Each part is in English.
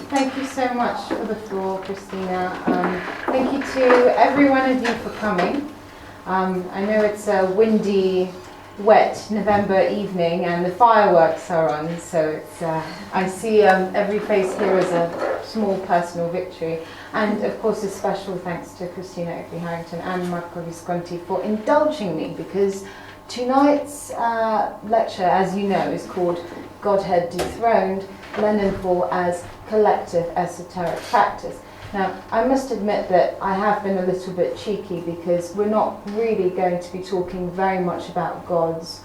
Thank you so much for the floor, Christina. Thank you to every one of you for coming. I know it's a windy, wet November evening and the fireworks are on, so it's, I see every face here as a small personal victory. And of course a special thanks to Christina Harrington and Marco Visconti for indulging me, because tonight's lecture, as you know, is called Godhead Dethroned, Leninfall as Collective Esoteric Practice. Now, I must admit that I have been a little bit cheeky, because we're not really going to be talking very much about gods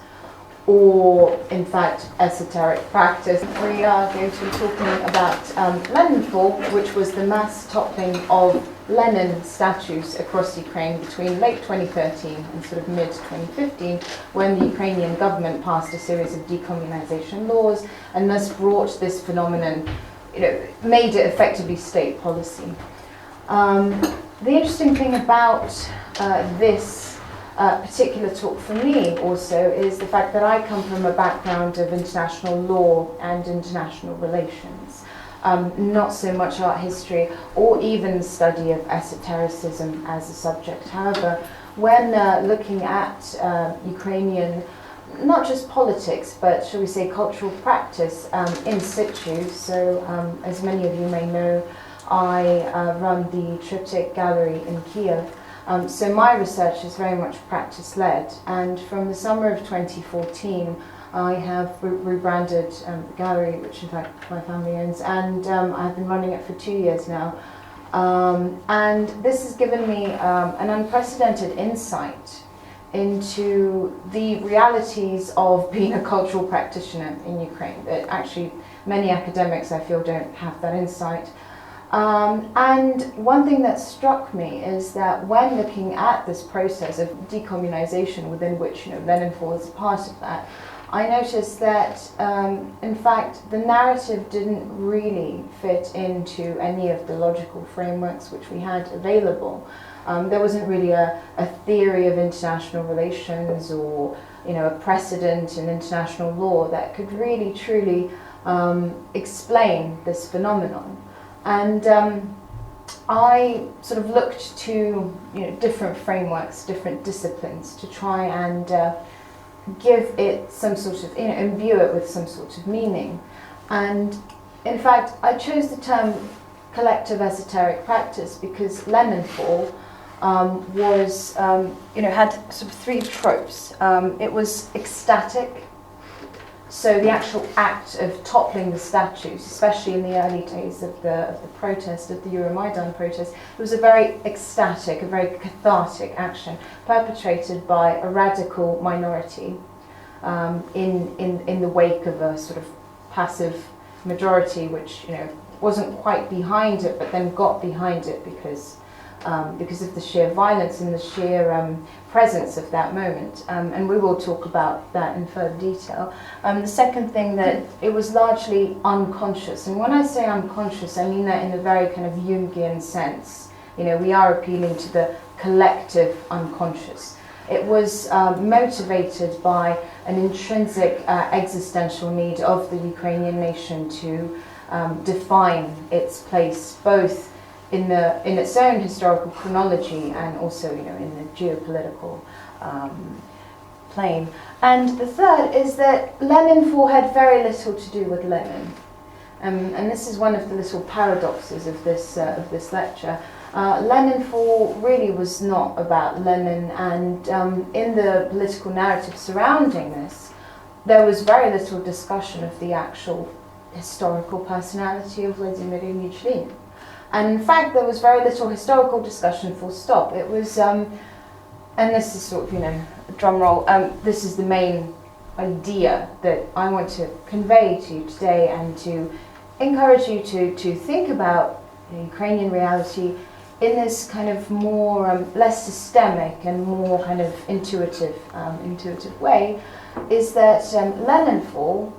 or, in fact, esoteric practice. We are going to be talking about Leninfall, which was the mass toppling of Lenin statues across Ukraine between late 2013 and sort of mid-2015, when the Ukrainian government passed a series of decommunization laws and thus brought this phenomenon, made it effectively state policy. The interesting thing about this particular talk for me also is the fact that I come from a background of international law and international relations. Not so much art history or even study of esotericism as a subject. However, when looking at Ukrainian, not just politics, but shall we say cultural practice in situ, so as many of you may know, I run the Triptych Gallery in Kiev. So my research is very much practice-led, and from the summer of 2014 I have rebranded the gallery, which in fact my family owns, and I've been running it for 2 years now. And this has given me an unprecedented insight into the realities of being a cultural practitioner in Ukraine, that actually many academics, I feel, don't have that insight. And one thing that struck me is that when looking at this process of decommunization, within which Leninfall is part of that, I noticed that in fact the narrative didn't really fit into any of the logical frameworks which we had available. There wasn't really a theory of international relations or a precedent in international law that could really truly explain this phenomenon. And I sort of looked to different frameworks, different disciplines, to try and give it some sort of, imbue it with some sort of meaning. And in fact, I chose the term collective esoteric practice because Leninfall was, had sort of three tropes. It was ecstatic. So the actual act of toppling the statues, especially in the early days of the protest, of the Euromaidan protest, it was a very ecstatic, a very cathartic action perpetrated by a radical minority in the wake of a sort of passive majority, which wasn't quite behind it, but then got behind it because of the sheer violence and the sheer presence of that moment. And we will talk about that in further detail. The second thing, that it was largely unconscious. And when I say unconscious, I mean that in a very kind of Jungian sense. We are appealing to the collective unconscious. It was motivated by an intrinsic existential need of the Ukrainian nation to define its place, both in its own historical chronology and also in the geopolitical plane. And the third is that Leninfall had very little to do with Lenin. And this is one of the little paradoxes of this lecture. Leninfall really was not about Lenin, and in the political narrative surrounding this, there was very little discussion of the actual historical personality of Vladimir Ilyich Lenin. And in fact, there was very little historical discussion, full stop. It was, and this is sort of, a drum roll, this is the main idea that I want to convey to you today, and to encourage you to think about the Ukrainian reality in this kind of more, less systemic and more kind of intuitive way, is that Leninfall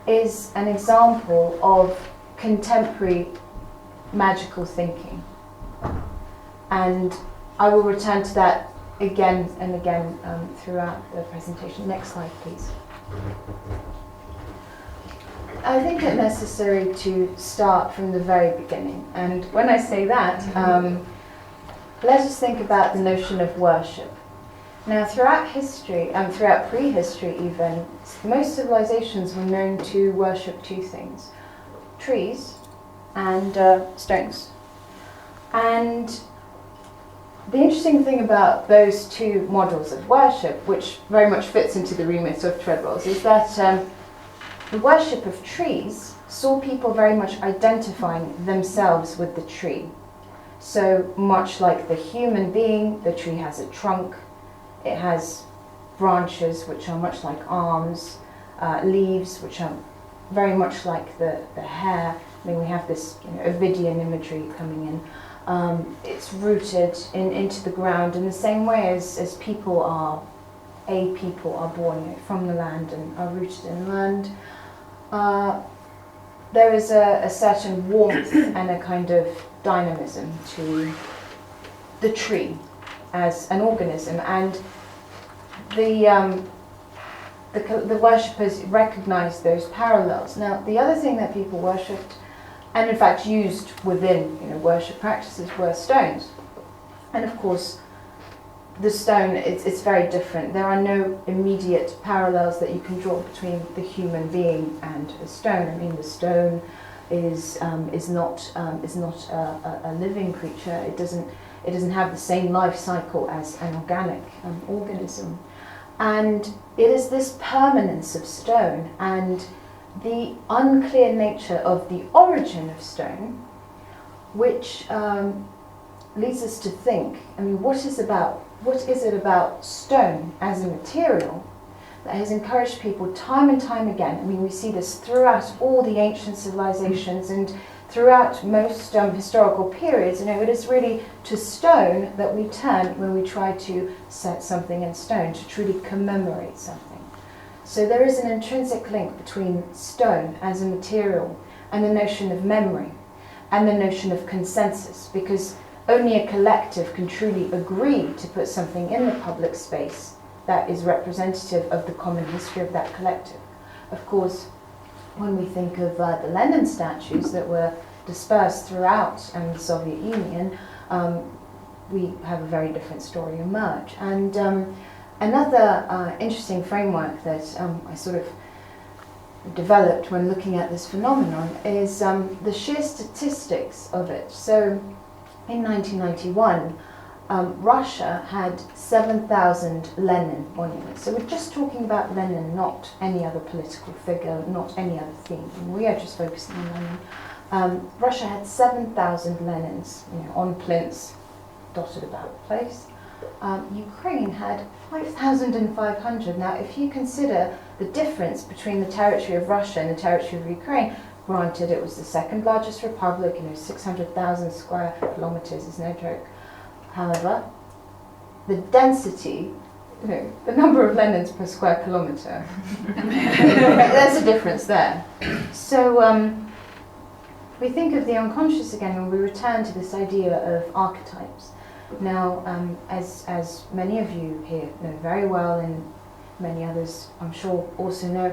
is an example of contemporary magical thinking, and I will return to that again and again throughout the presentation. Next slide, please. I think it's necessary to start from the very beginning. And when I say that, let us think about the notion of worship. Now, throughout history, throughout prehistory even, most civilizations were known to worship two things: trees and stones. And the interesting thing about those two models of worship, which very much fits into the remit of Treadwell's, is that the worship of trees saw people very much identifying themselves with the tree. So much like the human being, the tree has a trunk, it has branches which are much like arms, leaves which are very much like the hair. I mean, we have this Ovidian imagery coming in. It's rooted into the ground in the same way as people are born from the land and are rooted in land. There is a certain warmth and a kind of dynamism to the tree as an organism, and the worshippers recognized those parallels. Now, the other thing that people worshipped, and in fact used within worship practices, were stones. And of course, the stone, it's very different. There are no immediate parallels that you can draw between the human being and a stone. I mean, the stone is not a living creature. It doesn't have the same life cycle as an organic organism. And it is this permanence of stone and the unclear nature of the origin of stone which leads us to think, I mean, what is it about stone as a material that has encouraged people time and time again? I mean, we see this throughout all the ancient civilizations and throughout most historical periods. It is really to stone that we turn when we try to set something in stone, to truly commemorate something. So there is an intrinsic link between stone as a material and the notion of memory and the notion of consensus, because only a collective can truly agree to put something in the public space that is representative of the common history of that collective. Of course, when we think of the Lenin statues that were dispersed throughout the Soviet Union, we have a very different story emerge. And another interesting framework that I sort of developed when looking at this phenomenon is the sheer statistics of it. So in 1991, Russia had 7,000 Lenin monuments. So we're just talking about Lenin, not any other political figure, not any other theme. We are just focusing on Lenin. Russia had 7,000 Lenins on plinths dotted about the place. Ukraine had 5,500. Now, if you consider the difference between the territory of Russia and the territory of Ukraine, granted it was the second largest republic, 600,000 square kilometers is no joke. However, the density, the number of Lenins per square kilometer, there's a difference there. So we think of the unconscious again when we return to this idea of archetypes. Now, as many of you here know very well, and many others I'm sure also know,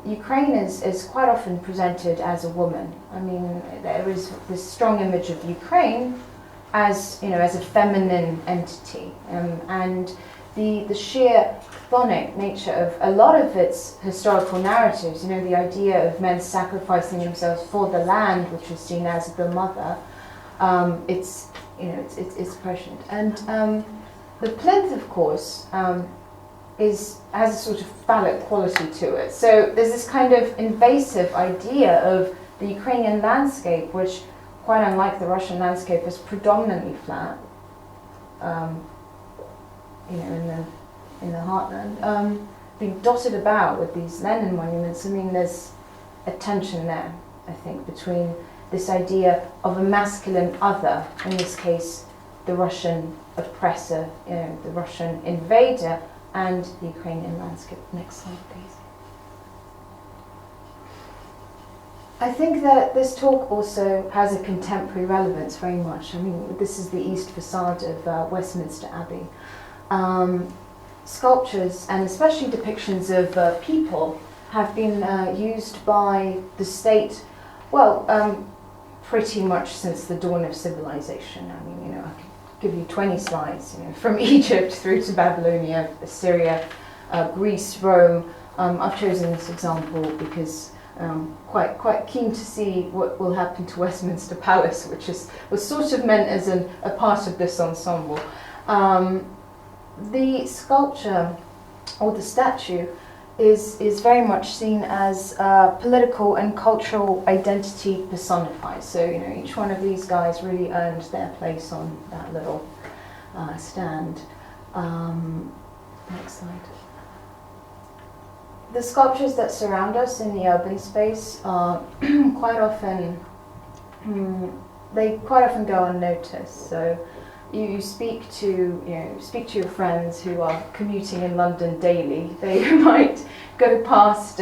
Ukraine is quite often presented as a woman. I mean, there is this strong image of Ukraine as a feminine entity, and the sheer chthonic nature of a lot of its historical narratives. The idea of men sacrificing themselves for the land, which is seen as the mother. It's prescient, and the plinth, of course, has a sort of phallic quality to it. So there's this kind of invasive idea of the Ukrainian landscape, which, quite unlike the Russian landscape, is predominantly flat. In the heartland, being dotted about with these Lenin monuments. I mean, there's a tension there, I think, between this idea of a masculine other, in this case, the Russian oppressor, the Russian invader, and the Ukrainian landscape. Next slide, please. I think that this talk also has a contemporary relevance very much. I mean, this is the east facade of Westminster Abbey. Sculptures, and especially depictions of people, have been used by the state, well, pretty much since the dawn of civilization. I mean, I could give you 20 slides, from Egypt through to Babylonia, Assyria, Greece, Rome. I've chosen this example because quite keen to see what will happen to Westminster Palace, which was sort of meant as a part of this ensemble. The sculpture, or the statue, is very much seen as political and cultural identity personified. So, each one of these guys really earned their place on that little stand. Next slide. The sculptures that surround us in the urban space are quite often go unnoticed. So you speak to your friends who are commuting in London daily. They might go past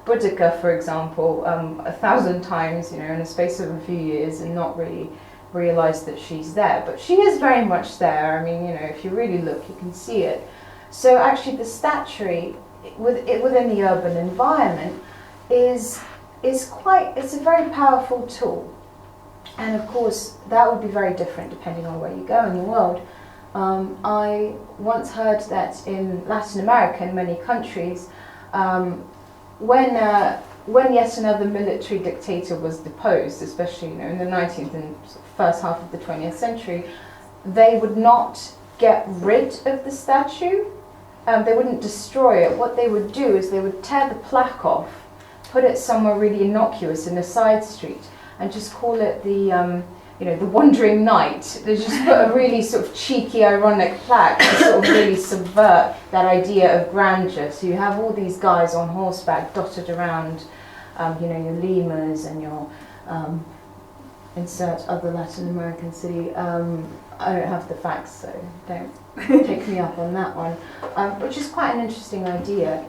Boudica, for example, 1,000 times, in the space of a few years, and not really realize that she's there. But she is very much there. I mean, if you really look, you can see it. So actually, the statuary within the urban environment is a very powerful tool. And of course, that would be very different depending on where you go in the world. I once heard that in Latin America, in many countries, when yet another military dictator was deposed, especially in the 19th and first half of the 20th century, they would not get rid of the statue. They wouldn't destroy it. What they would do is they would tear the plaque off, put it somewhere really innocuous in a side street, and just call it the Wandering Knight. They just put a really sort of cheeky, ironic plaque to sort of really subvert that idea of grandeur. So you have all these guys on horseback dotted around, your Limas and your insert other Latin American city. I don't have the facts, so don't take me up on that one. Which is quite an interesting idea.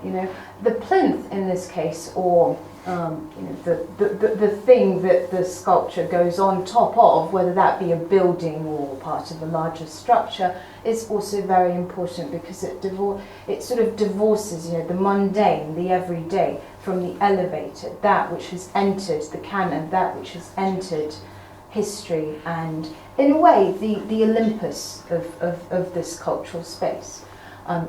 The plinth in this case, or the thing that the sculpture goes on top of, whether that be a building or part of a larger structure, is also very important because it sort of divorces, the mundane, the everyday, from the elevated, that which has entered the canon, that which has entered history, and in a way the Olympus of this cultural space.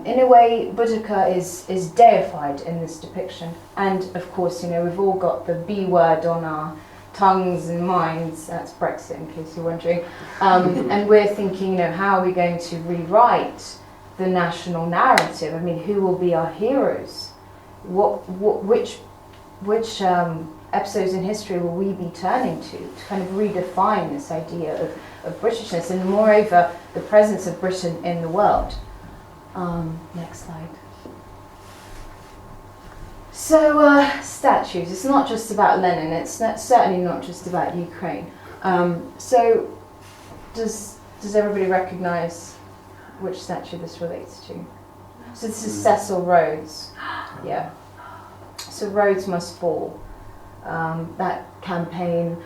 In a way, Boudica is deified in this depiction, and of course, we've all got the B word on our tongues and minds. That's Brexit, in case you're wondering. And we're thinking, how are we going to rewrite the national narrative? I mean, who will be our heroes? Which episodes in history will we be turning to kind of redefine this idea of Britishness, and moreover, the presence of Britain in the world? Next slide. So statues, it's not just about Lenin, it's certainly not just about Ukraine. So does everybody recognize which statue this relates to? So this is Cecil Rhodes. Yeah. So Rhodes Must Fall. That campaign.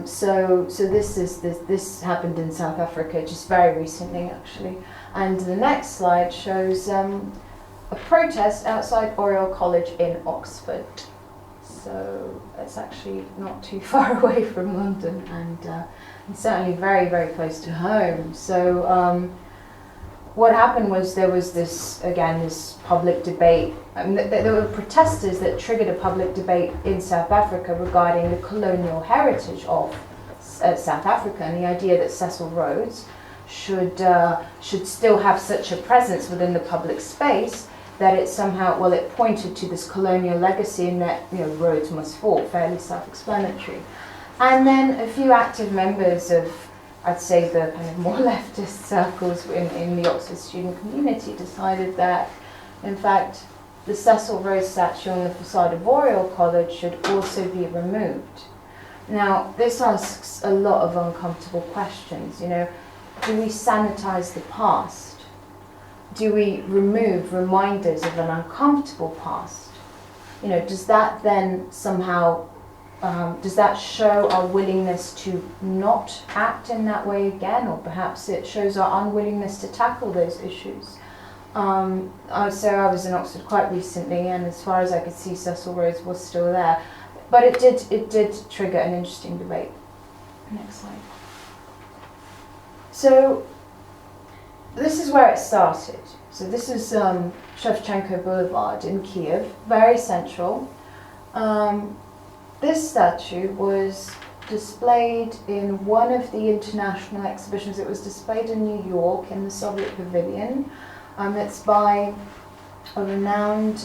So this happened in South Africa just very recently, actually. And the next slide shows a protest outside Oriel College in Oxford. So it's actually not too far away from London, and certainly very, very close to home. So what happened was there was this public debate. There were protesters that triggered a public debate in South Africa regarding the colonial heritage of South Africa, and the idea that Cecil Rhodes should still have such a presence within the public space that it somehow, it pointed to this colonial legacy, and that Rhodes must fall, fairly self-explanatory. And then a few active members of, I'd say, the kind of more leftist circles in the Oxford student community decided that, in fact, the Cecil Rhodes statue on the facade of Oriel College should also be removed. Now, this asks a lot of uncomfortable questions. Do we sanitize the past? Do we remove reminders of an uncomfortable past? Does that then somehow does that show our willingness to not act in that way again, or perhaps it shows our unwillingness to tackle those issues? So I was in Oxford quite recently, and as far as I could see, Cecil Rhodes was still there. But it did trigger an interesting debate. Next slide. So this is where it started. So this is Shevchenko Boulevard in Kiev, very central. This statue was displayed in one of the international exhibitions. It was displayed in New York in the Soviet Pavilion. It's by a renowned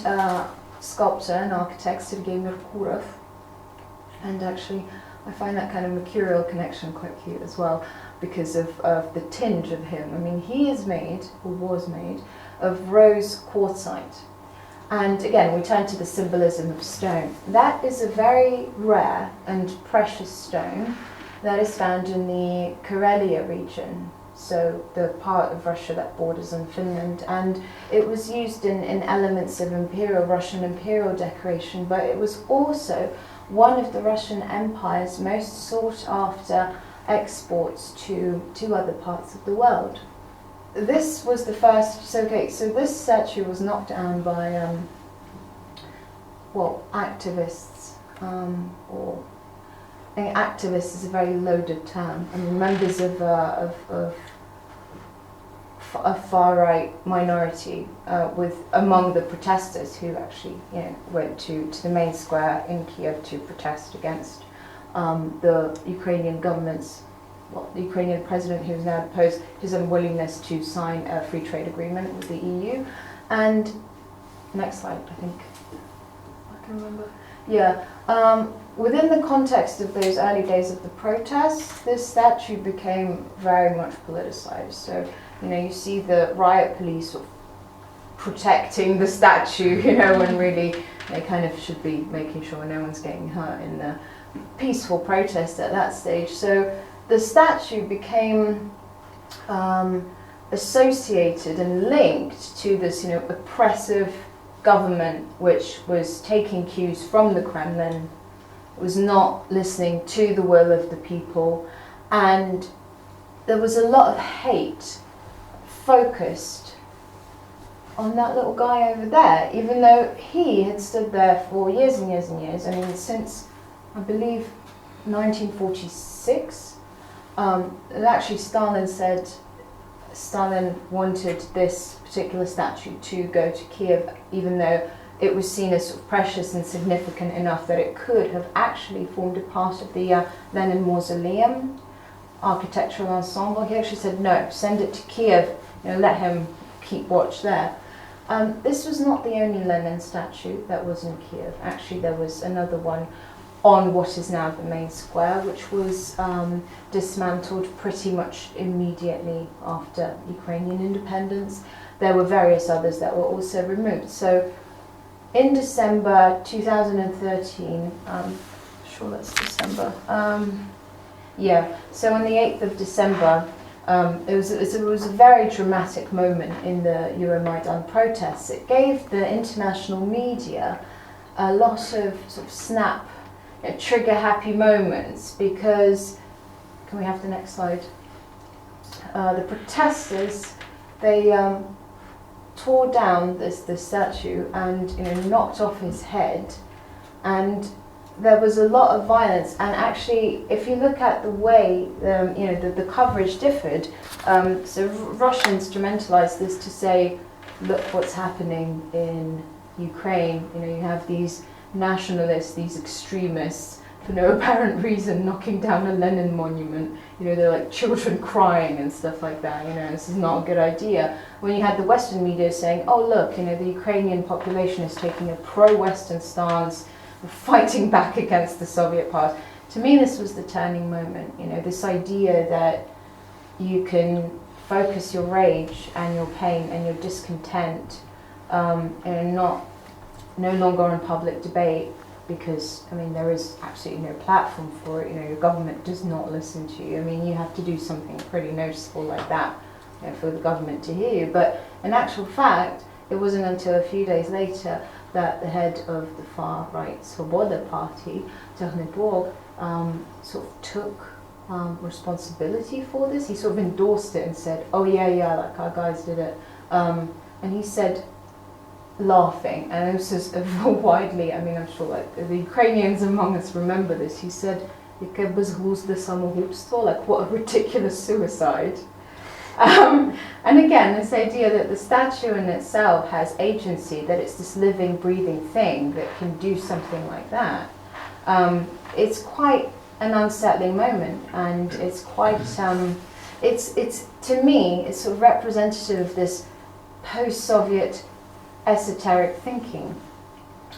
sculptor and architect, Sergei Merkurov. And actually, I find that kind of mercurial connection quite cute as well, because of the tinge of him. I mean, he is made, or was made, of rose quartzite. And again, we turn to the symbolism of stone. That is a very rare and precious stone that is found in the Karelia region, so the part of Russia that borders on Finland. And it was used in elements of Russian imperial decoration, but it was also one of the Russian Empire's most sought after exports to other parts of the world. This was the first, so this statue was knocked down by, activists, or I think activist is a very loaded term. I mean, members of a far-right minority among the protesters who actually, went to the main square in Kiev to protest against the Ukrainian government's, the Ukrainian president, who has now opposed his unwillingness to sign a free trade agreement with the EU. And next slide, I think I can remember. Yeah. Within the context of those early days of the protests, this statue became very much politicized. So, you see the riot police sort of protecting the statue, when really they kind of should be making sure no one's getting hurt in the peaceful protest at that stage. So the statue became associated and linked to this, oppressive government, which was taking cues from the Kremlin, was not listening to the will of the people, and there was a lot of hate focused on that little guy over there, even though he had stood there for years and years and years. I mean, since, I believe, 1946. And actually Stalin wanted this particular statue to go to Kiev, even though it was seen as sort of precious and significant enough that it could have actually formed a part of the Lenin Mausoleum architectural ensemble. He actually said, no, send it to Kiev, let him keep watch there. This was not the only Lenin statue that was in Kiev. Actually, there was another one on what is now the main square, which was dismantled pretty much immediately after Ukrainian independence. There were various others that were also removed. So in December 2013, sure that's December, so on the 8th of December, it was a very dramatic moment in the Euromaidan protests. It gave the international media a lot of sort of snap, trigger-happy moments, because, can we have the next slide? The protesters, they tore down this statue and knocked off his head, and there was a lot of violence. And actually, if you look at the way the coverage differed, so Russia instrumentalized this to say, look what's happening in Ukraine. You have these nationalists, these extremists, for no apparent reason, knocking down a Lenin monument. They're like children crying and stuff like that. This is not a good idea. When you had the Western media saying, oh look, the Ukrainian population is taking a pro-Western stance, fighting back against the Soviet past. To me, this was the turning moment. This idea that you can focus your rage and your pain and your discontent, and no longer on public debate, because there is absolutely no platform for it. Your government does not listen to you. You have to do something pretty noticeable like that, for the government to hear you. But in actual fact, it wasn't until a few days later that the head of the far-right Svoboda party, Treadwell, sort of took responsibility for this. He sort of endorsed it and said, oh yeah, like our guys did it. and he said, laughing, and this is widely, I mean, I'm sure like the Ukrainians among us remember this, he said, "Яке безглузде самогубство," like what a ridiculous suicide. And again, this idea that the statue in itself has agency, that it's this living, breathing thing that can do something like that, it's quite an unsettling moment, and it's quite, it's to me, it's sort of representative of this post-Soviet esoteric thinking.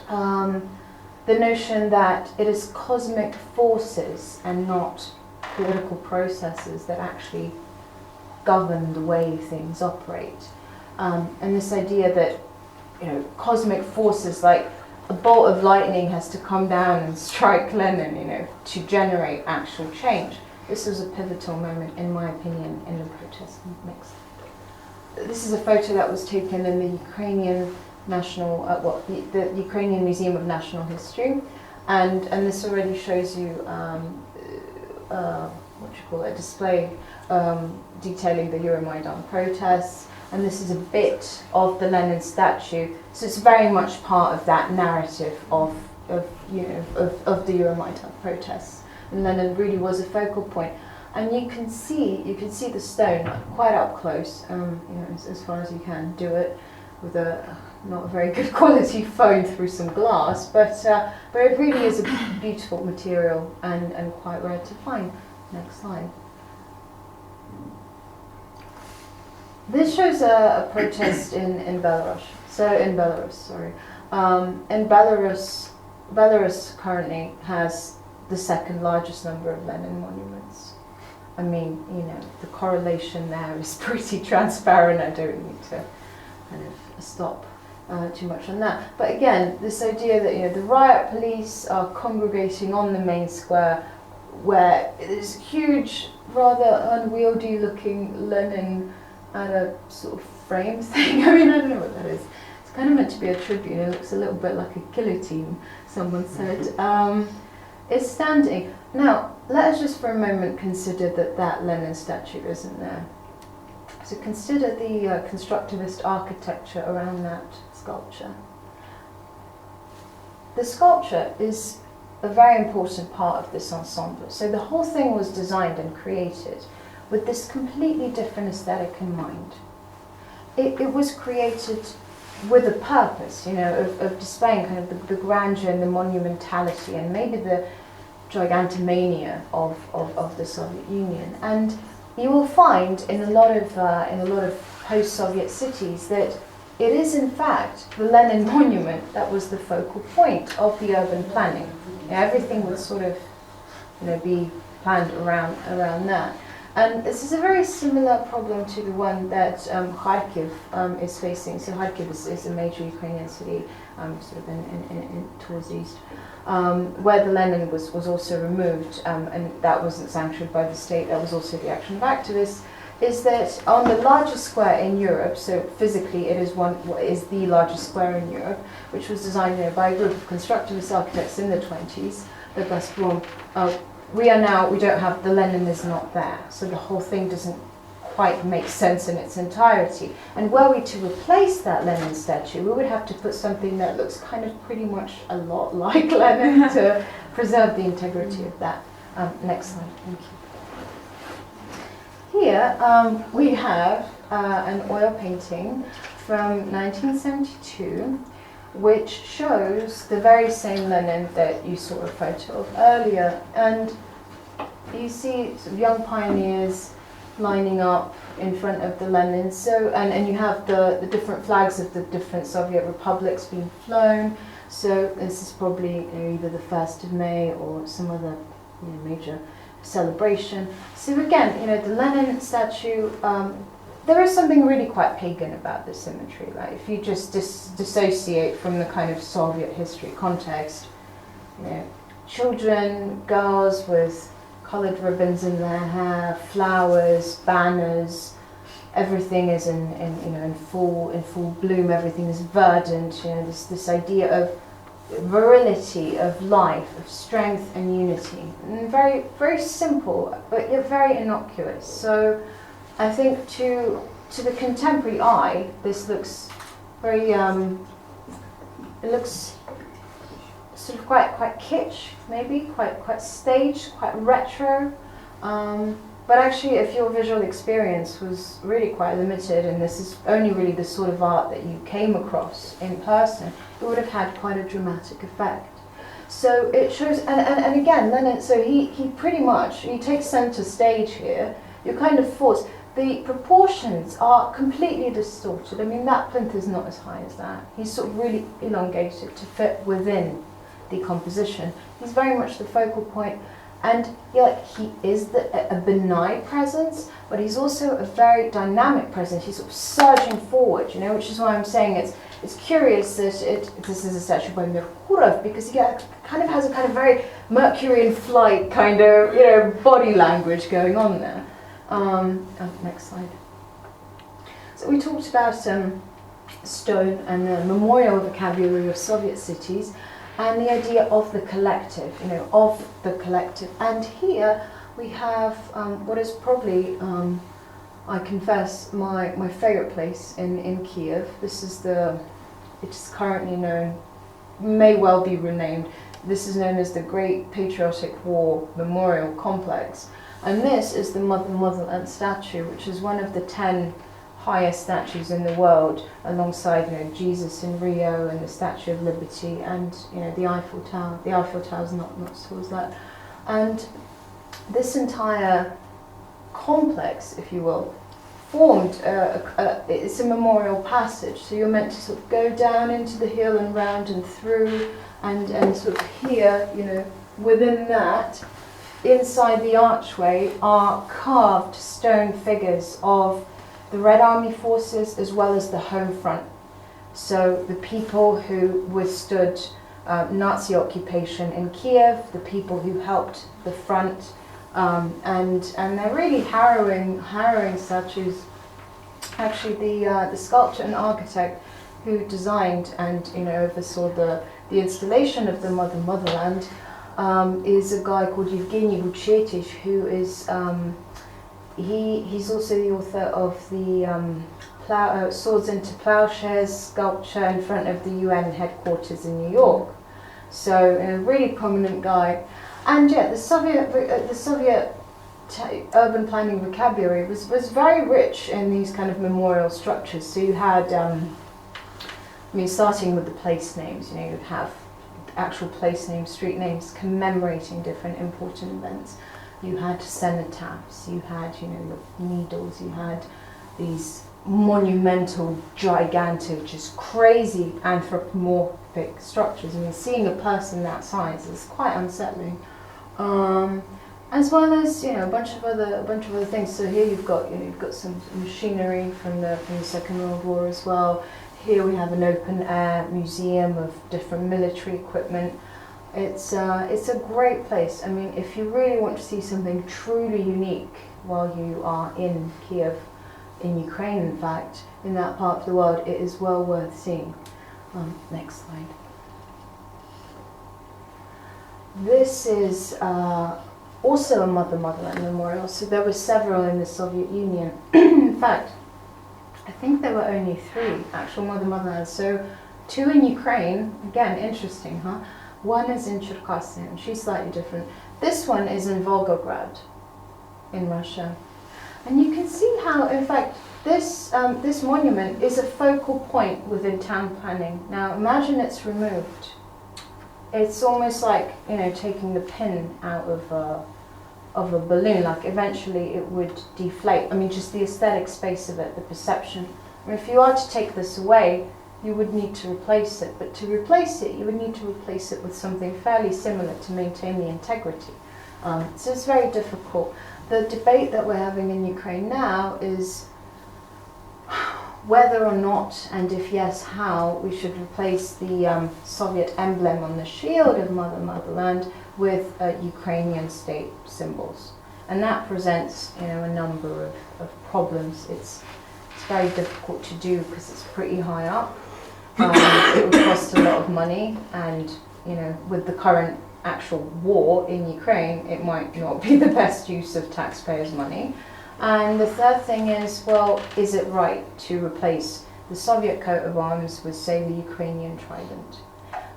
The notion that it is cosmic forces and not political processes that actually govern the way things operate. And this idea that, you know, cosmic forces, like a bolt of lightning has to come down and strike Lenin, you know, to generate actual change. This was a pivotal moment, in my opinion, in the protest mix. This is a photo that was taken in the Ukrainian National, the Ukrainian Museum of National History, and this already shows you a display detailing the Euromaidan protests, and this is a bit of the Lenin statue. So it's very much part of that narrative of the Euromaidan protests. And Lenin really was a focal point. And you can see the stone quite up close, as far as you can do it with a not a very good quality phone through some glass, but it really is a beautiful material and quite rare to find. Next slide. This shows a protest in Belarus. In Belarus currently has the second largest number of Lenin monuments. I mean, you know, the correlation there is pretty transparent. I don't need to kind of stop too much on that. But again, this idea that, you know, the riot police are congregating on the main square, where this huge, rather unwieldy looking Lenin at a sort of frame thing. I mean, I don't know what that is. It's kind of meant to be a tribune. It looks a little bit like a guillotine, someone said. Is standing. Now, let us just for a moment consider that Lenin statue isn't there. So consider the constructivist architecture around that sculpture. The sculpture is a very important part of this ensemble. So the whole thing was designed and created with this completely different aesthetic in mind. It was created with a purpose, you know, of displaying kind of the grandeur and the monumentality and maybe the gigantomania of the Soviet Union. And you will find in a lot of post-Soviet cities that it is in fact the Lenin monument that was the focal point of the urban planning. Everything would sort of, you know, be planned around that. And this is a very similar problem to the one that Kharkiv is facing. So Kharkiv is a major Ukrainian city, sort of in towards the east, where the Lenin was also removed, and that wasn't sanctioned by the state. That was also the action of activists. Is that on the largest square in Europe? So physically, it is the largest square in Europe, which was designed by a group of constructivist architects in the 20s. The Gazprom. We don't have, the Lenin is not there, so the whole thing doesn't quite make sense in its entirety. And were we to replace that Lenin statue, we would have to put something that looks kind of pretty much a lot like Lenin to preserve the integrity of that. Next slide, thank you. Here we have an oil painting from 1972, which shows the very same Lenin that you saw a photo of earlier. And you see some young pioneers lining up in front of the Lenin. So, and you have the different flags of the different Soviet republics being flown. So this is probably, you know, either the 1st of May or some other, you know, major celebration. So again, you know, the Lenin statue, there is something really quite pagan about this imagery, right? If you just dissociate from the kind of Soviet history context, you know, children, girls with coloured ribbons in their hair, flowers, banners, everything is in full bloom. Everything is verdant. You know, this idea of virility, of life, of strength and unity, and very very simple, but yet very innocuous. So I think to to the contemporary eye, this looks very, it looks sort of quite kitsch, maybe, quite staged, quite retro. But actually, if your visual experience was really quite limited, and this is only really the sort of art that you came across in person, it would have had quite a dramatic effect. So it shows, and again, Lenin, so he pretty much, he takes center stage here. You're kind of forced. The proportions are completely distorted. I mean, that plinth is not as high as that. He's sort of really elongated to fit within the composition. He's very much the focal point. And he is a benign presence, but he's also a very dynamic presence. He's sort of surging forward, which is why I'm saying it's curious that this is a statue by Myroslava, because he kind of has a kind of very Mercurian flight kind of body language going on there. Next slide. So we talked about stone and the memorial vocabulary of Soviet cities, and the idea of the collective, of the collective. And here we have what is probably, I confess, my favorite place in Kiev. This is it's currently known, may well be renamed. This is known as the Great Patriotic War Memorial Complex. And this is the Motherland statue, which is one of the 10 highest statues in the world, alongside Jesus in Rio and the Statue of Liberty and the Eiffel Tower. The Eiffel Tower is not as tall as that. And this entire complex, if you will, formed it's a memorial passage. So you're meant to sort of go down into the hill and round and through and sort of here, within that, inside the archway are carved stone figures of the Red Army forces as well as the home front. So the people who withstood Nazi occupation in Kiev, the people who helped the front, and they're really harrowing statues. Actually, the sculptor and architect who designed and oversaw the installation of the Motherland is a guy called Evgeny Vuchetich, who is he's also the author of the Swords into Plowshares sculpture in front of the UN headquarters in New York. So a really prominent guy. And the Soviet urban planning vocabulary was very rich in these kind of memorial structures. So you had, starting with the place names, you'd have actual place names, street names commemorating different important events. You had cenotaphs, you had, the needles, you had these monumental, gigantic, just crazy anthropomorphic structures. Seeing a person that size is quite unsettling. As well as, a bunch of other things. So here you've got some machinery from the Second World War as well. Here we have an open air museum of different military equipment. It's a great place. If you really want to see something truly unique while you are in Kiev, in Ukraine in fact, in that part of the world, it is well worth seeing. Next slide. This is also a Motherland memorial. So there were several in the Soviet Union. In fact, I think there were only 3 actual Motherlands. So 2 in Ukraine. Again, interesting, huh? One is in Cherkasy, and she's slightly different. This one is in Volgograd, in Russia. And you can see how, in fact, this monument is a focal point within town planning. Now, imagine it's removed. It's almost like, taking the pin out of a balloon. Like, eventually it would deflate. Just the aesthetic space of it, the perception. If you are to take this away, you would need to replace it. But to replace it, you would need to replace it with something fairly similar to maintain the integrity. So it's very difficult. The debate that we're having in Ukraine now is whether or not, and if yes, how, we should replace the Soviet emblem on the shield of Motherland with Ukrainian state symbols. And that presents, a number of problems. It's very difficult to do because it's pretty high up. It would cost a lot of money, and with the current actual war in Ukraine, it might not be the best use of taxpayers' money. And the third thing is, well, is it right to replace the Soviet coat of arms with, say, the Ukrainian trident?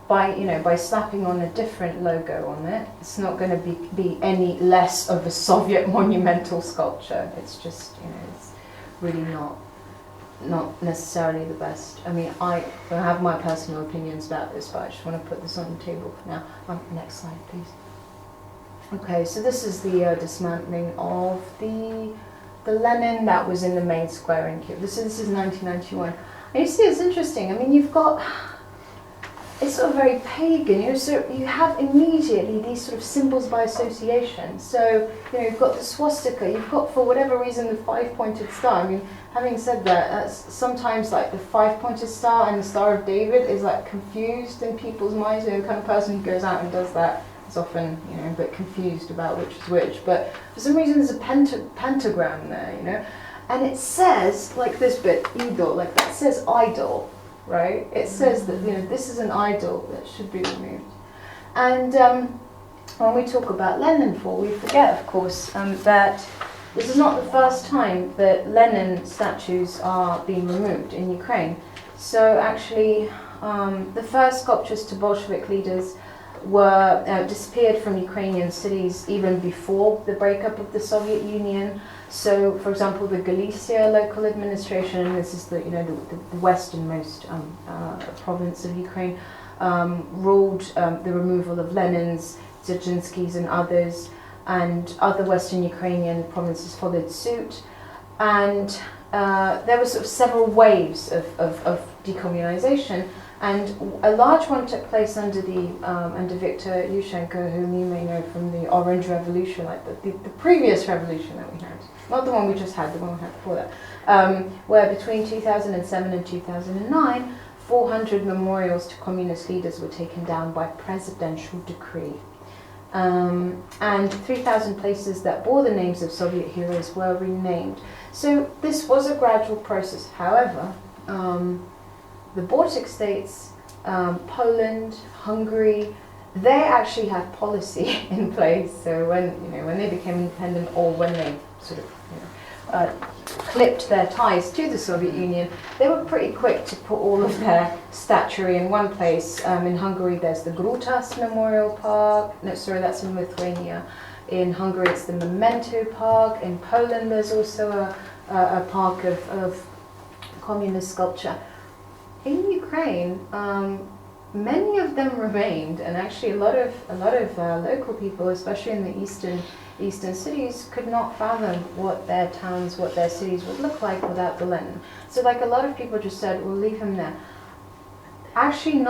By slapping on a different logo on it, it's not going to be any less of a Soviet monumental sculpture. It's just, it's really not necessarily the best. I mean, I have my personal opinions about this, but I just want to put this on the table for now. Next slide, please. Okay, so this is the dismantling of the Lenin that was in the main square in Kiev. This is 1991. And you see, it's interesting. I mean, you've got, it's sort of very pagan, so you have immediately these sort of symbols by association. So, you've got the swastika, you've got, for whatever reason, the five-pointed star. I mean, having said that, that's sometimes like the five-pointed star and the Star of David is like confused in people's minds. The kind of person who goes out and does that is often, a bit confused about which is which. But for some reason, there's a pentagram there, and it says, like this bit, idol, like that says idol. Right? It says that this is an idol that should be removed. And when we talk about Leninfall, we forget, of course, that this is not the first time that Lenin statues are being removed in Ukraine. So actually, the first sculptures to Bolshevik leaders were disappeared from Ukrainian cities even before the breakup of the Soviet Union. So, for example, the Galicia local administration, and this is the westernmost province of Ukraine, ruled the removal of Lenin's, Dzerzhinsky's, and others, and other Western Ukrainian provinces followed suit. And there were sort of several waves of decommunization. And a large one took place under Viktor Yushchenko, whom you may know from the Orange Revolution, like the previous revolution that we had, not the one we just had, the one we had before that, where between 2007 and 2009, 400 memorials to communist leaders were taken down by presidential decree. And 3,000 places that bore the names of Soviet heroes were renamed. So this was a gradual process. However, the Baltic states, Poland, Hungary, they actually had policy in place. So when they became independent, or when they sort of clipped their ties to the Soviet Union, they were pretty quick to put all of their statuary in one place. In Hungary, there's the Grutas Memorial Park. No, sorry, that's in Lithuania. In Hungary, it's the Memento Park. In Poland, there's also a park of communist sculpture. In Ukraine, many of them remained, and actually a lot of local people, especially in the eastern cities, could not fathom what their towns, what their cities would look like without the Lenin. So, like, a lot of people just said, "We'll leave him there." Actually,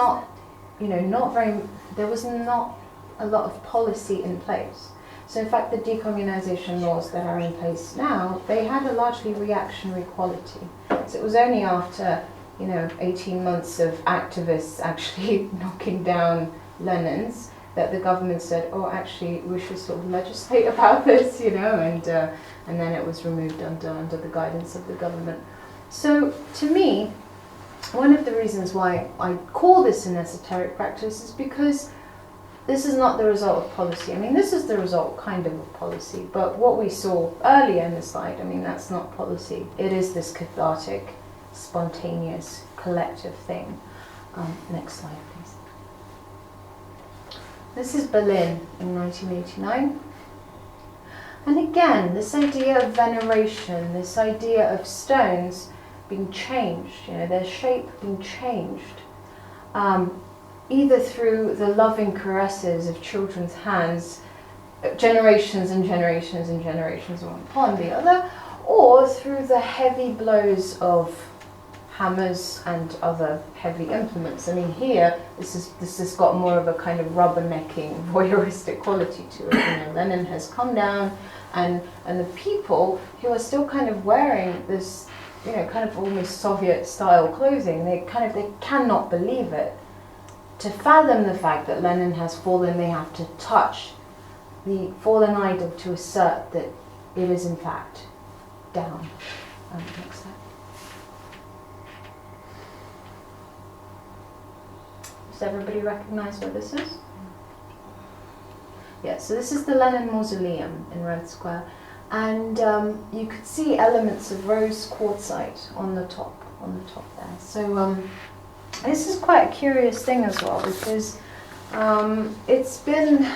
there was not a lot of policy in place. So, in fact, the decommunization laws that are in place now, they had a largely reactionary quality. So it was only after 18 months of activists actually knocking down Lenin's that the government said, oh, actually, we should sort of legislate about this, and then it was removed under the guidance of the government. So, to me, one of the reasons why I call this an esoteric practice is because this is not the result of policy. I mean, this is the result, kind of policy, but what we saw earlier in the slide, I mean, that's not policy. It is this cathartic, spontaneous, collective thing. Next slide, please. This is Berlin in 1989. And again, this idea of veneration, this idea of stones being changed, their shape being changed, either through the loving caresses of children's hands, generations and generations and generations one upon the other, or through the heavy blows of hammers and other heavy implements. I mean, here, this has got more of a kind of rubbernecking, voyeuristic quality to it. Lenin has come down, and the people who are still kind of wearing this, kind of almost Soviet-style clothing, they cannot believe it. To fathom the fact that Lenin has fallen, they have to touch the fallen idol to assert that it is in fact down. Next slide. Does everybody recognize what this is? Yeah, so this is the Lenin Mausoleum in Red Square. And you could see elements of rose quartzite on the top there. So this is quite a curious thing as well, because it's been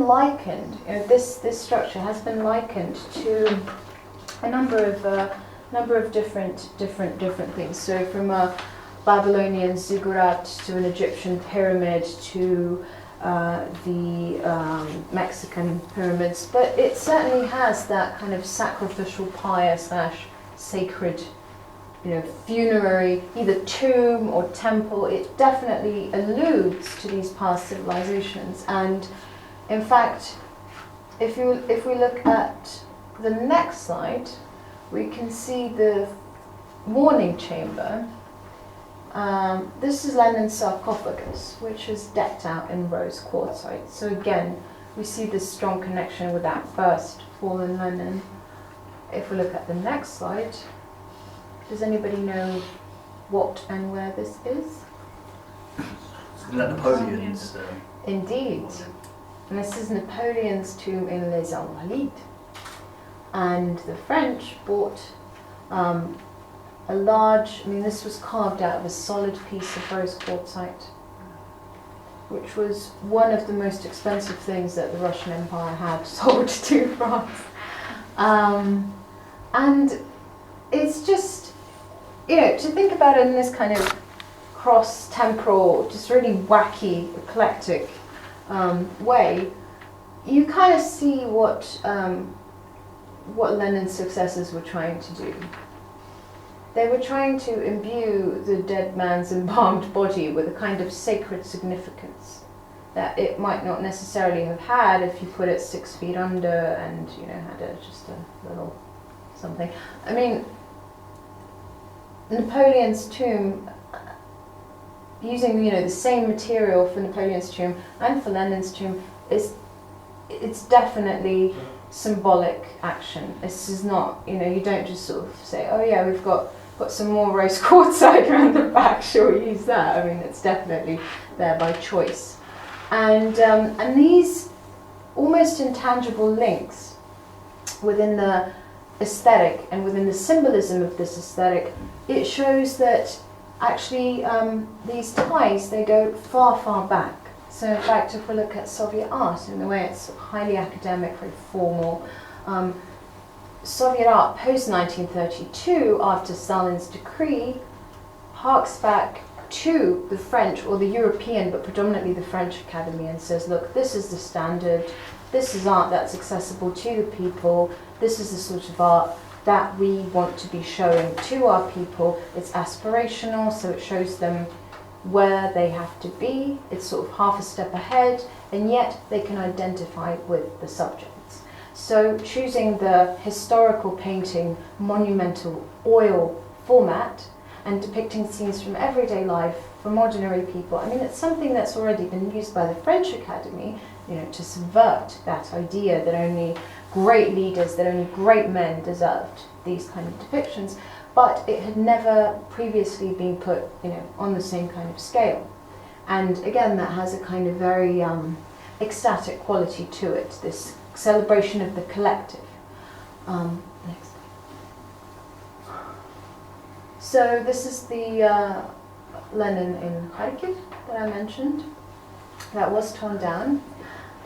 likened. You know, this structure has been likened to a number of different things. So from a Babylonian ziggurat to an Egyptian pyramid to the Mexican pyramids, but it certainly has that kind of sacrificial pyre / sacred, you know, funerary, either tomb or temple. It definitely alludes to these past civilizations. And in fact, if we look at the next slide, we can see the mourning chamber. This is Lenin's sarcophagus, which is decked out in rose quartzite. So again, we see this strong connection with that first fallen Lenin. If we look at the next slide, does anybody know what and where this is? Isn't that Napoleon's? Indeed. And this is Napoleon's tomb in Les Invalides. And the French bought a large, I mean, this was carved out of a solid piece of rose quartzite, which was one of the most expensive things that the Russian Empire had sold to France. And it's just, you know, to think about it in this kind of cross-temporal, just really wacky, eclectic way, you kind of see what Lenin's successors were trying to do. They were trying to imbue the dead man's embalmed body with a kind of sacred significance that it might not necessarily have had if you put it 6 feet under and, you know, had just a little something. I mean, Napoleon's tomb, using, you know, the same material for Napoleon's tomb and for Lenin's tomb, it's definitely symbolic action. This is not, you know, you don't just sort of say, oh yeah, we've got some more rose quartzite around the back, shall we use that? I mean, it's definitely there by choice. And these almost intangible links within the aesthetic and within the symbolism of this aesthetic, it shows that actually these ties, they go far, far back. So in fact, if we look at Soviet art in the way it's highly academic, very formal, Soviet art post-1932, after Stalin's decree, harks back to the French, or the European, but predominantly the French Academy, and says, look, this is the standard, this is art that's accessible to the people, this is the sort of art that we want to be showing to our people. It's aspirational, so it shows them where they have to be. It's sort of half a step ahead, and yet they can identify with the subjects. So choosing the historical painting, monumental oil format, and depicting scenes from everyday life, from ordinary people. I mean, it's something that's already been used by the French Academy, you know, to subvert that idea that only great leaders, that only great men deserved these kind of depictions. But it had never previously been put, you know, on the same kind of scale. And again, that has a kind of very ecstatic quality to it, this celebration of the collective. Next. So this is the Lenin in Kharkiv that I mentioned, that was torn down.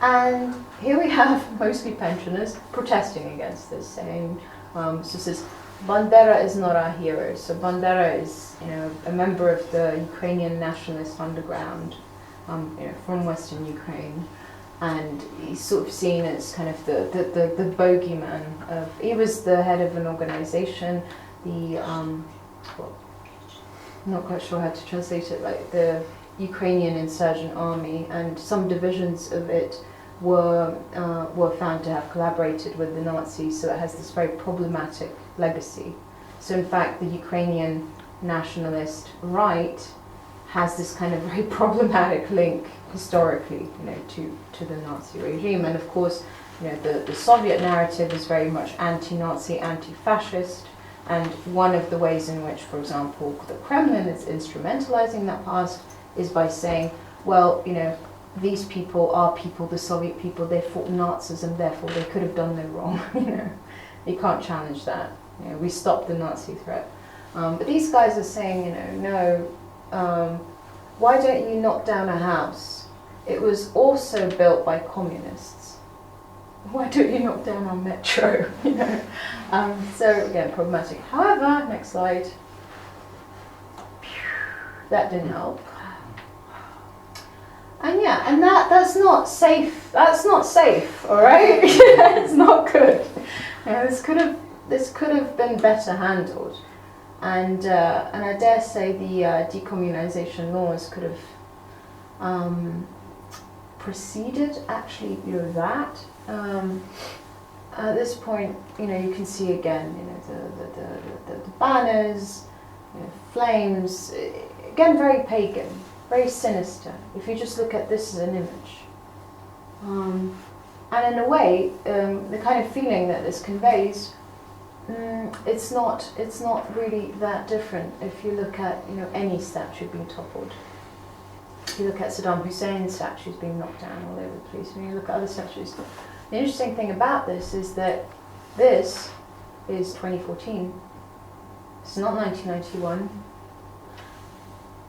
And here we have mostly pensioners protesting against this, saying, so it says, Bandera is not our hero. So Bandera is, you know, a member of the Ukrainian nationalist underground, you know, from Western Ukraine, and he's sort of seen as kind of the bogeyman of. He was the head of an organization, the well, I'm not quite sure how to translate it, like the Ukrainian insurgent army, and some divisions of it were found to have collaborated with the Nazis, so it has this very problematic legacy. So in fact, the Ukrainian nationalist right has this kind of very problematic link historically, you know, to the Nazi regime. And of course, you know, the Soviet narrative is very much anti-Nazi, anti-fascist, and one of the ways in which, for example, the Kremlin is instrumentalizing that past is by saying, well, you know, these people are people, the Soviet people, they fought Nazism, therefore they could have done no wrong. You can't challenge that. We stopped the Nazi threat. But these guys are saying, no, why don't you knock down a house? It was also built by communists. Why don't you knock down our metro? So again, problematic. However, next slide. That didn't help. And and that's not safe. That's not safe. All right, it's not good. This could have been better handled, and I dare say the decommunization laws could have preceded actually that. At this point, you can see again, the banners, flames. Again, very pagan, very sinister. If you just look at this as an image, and in a way, the kind of feeling that this conveys, it's not really that different. If you look at any statue being toppled, if you look at Saddam Hussein's statues being knocked down all over the place, when you look at other statues, the interesting thing about this is that this is 2014. It's not 1991.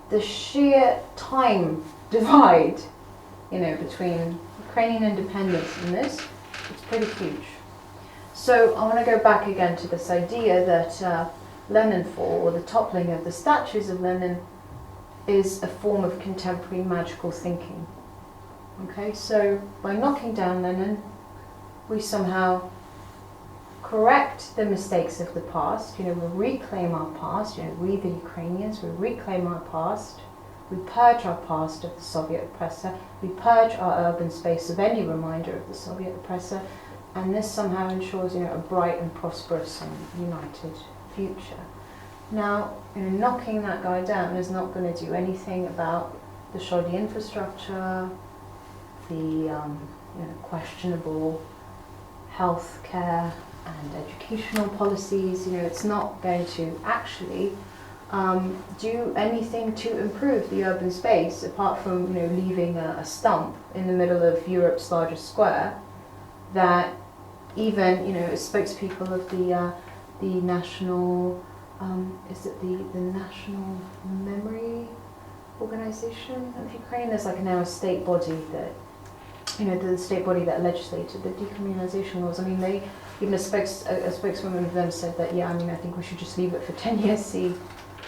The sheer time divide, between Ukrainian independence and this, it's pretty huge. So I want to go back again to this idea that Leninfall, or the toppling of the statues of Lenin, is a form of contemporary magical thinking. Okay, so by knocking down Lenin, we somehow correct the mistakes of the past, we reclaim our past, we the Ukrainians, we reclaim our past, we purge our past of the Soviet oppressor, we purge our urban space of any reminder of the Soviet oppressor, and this somehow ensures, a bright and prosperous and united future. Now, knocking that guy down is not going to do anything about the shoddy infrastructure, the questionable health care and educational policies. It's not going to actually do anything to improve the urban space, apart from leaving a stump in the middle of Europe's largest square that even spokespeople of the national is it the National Memory Organization of Ukraine? There's now a state body that the state body that legislated the decommunization laws. They even a spokeswoman of them said that I think we should just leave it for 10 years, see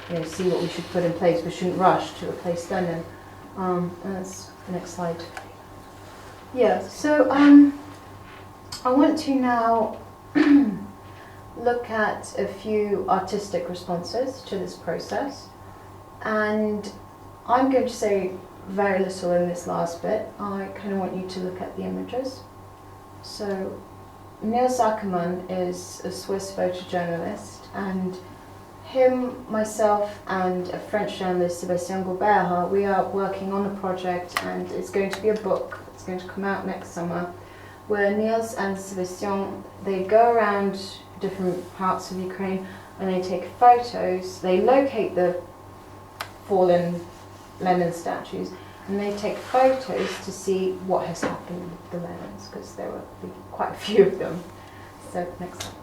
what we should put in place. We shouldn't rush to replace Lenin. And that's the next slide. So I want to now look at a few artistic responses to this process, and I'm going to say very little in this last bit. I kind of want you to look at the images. So Niels Ackermann is a Swiss photojournalist, and him, myself, and a French journalist, Sébastien Gaubert, we are working on a project, and it's going to be a book. It's going to come out next summer, where Niels and Sébastien, they go around different parts of Ukraine and they take photos. They locate the fallen Lenin statues, and they take photos to see what has happened with the Lenins, because there will be quite a few of them. So next slide.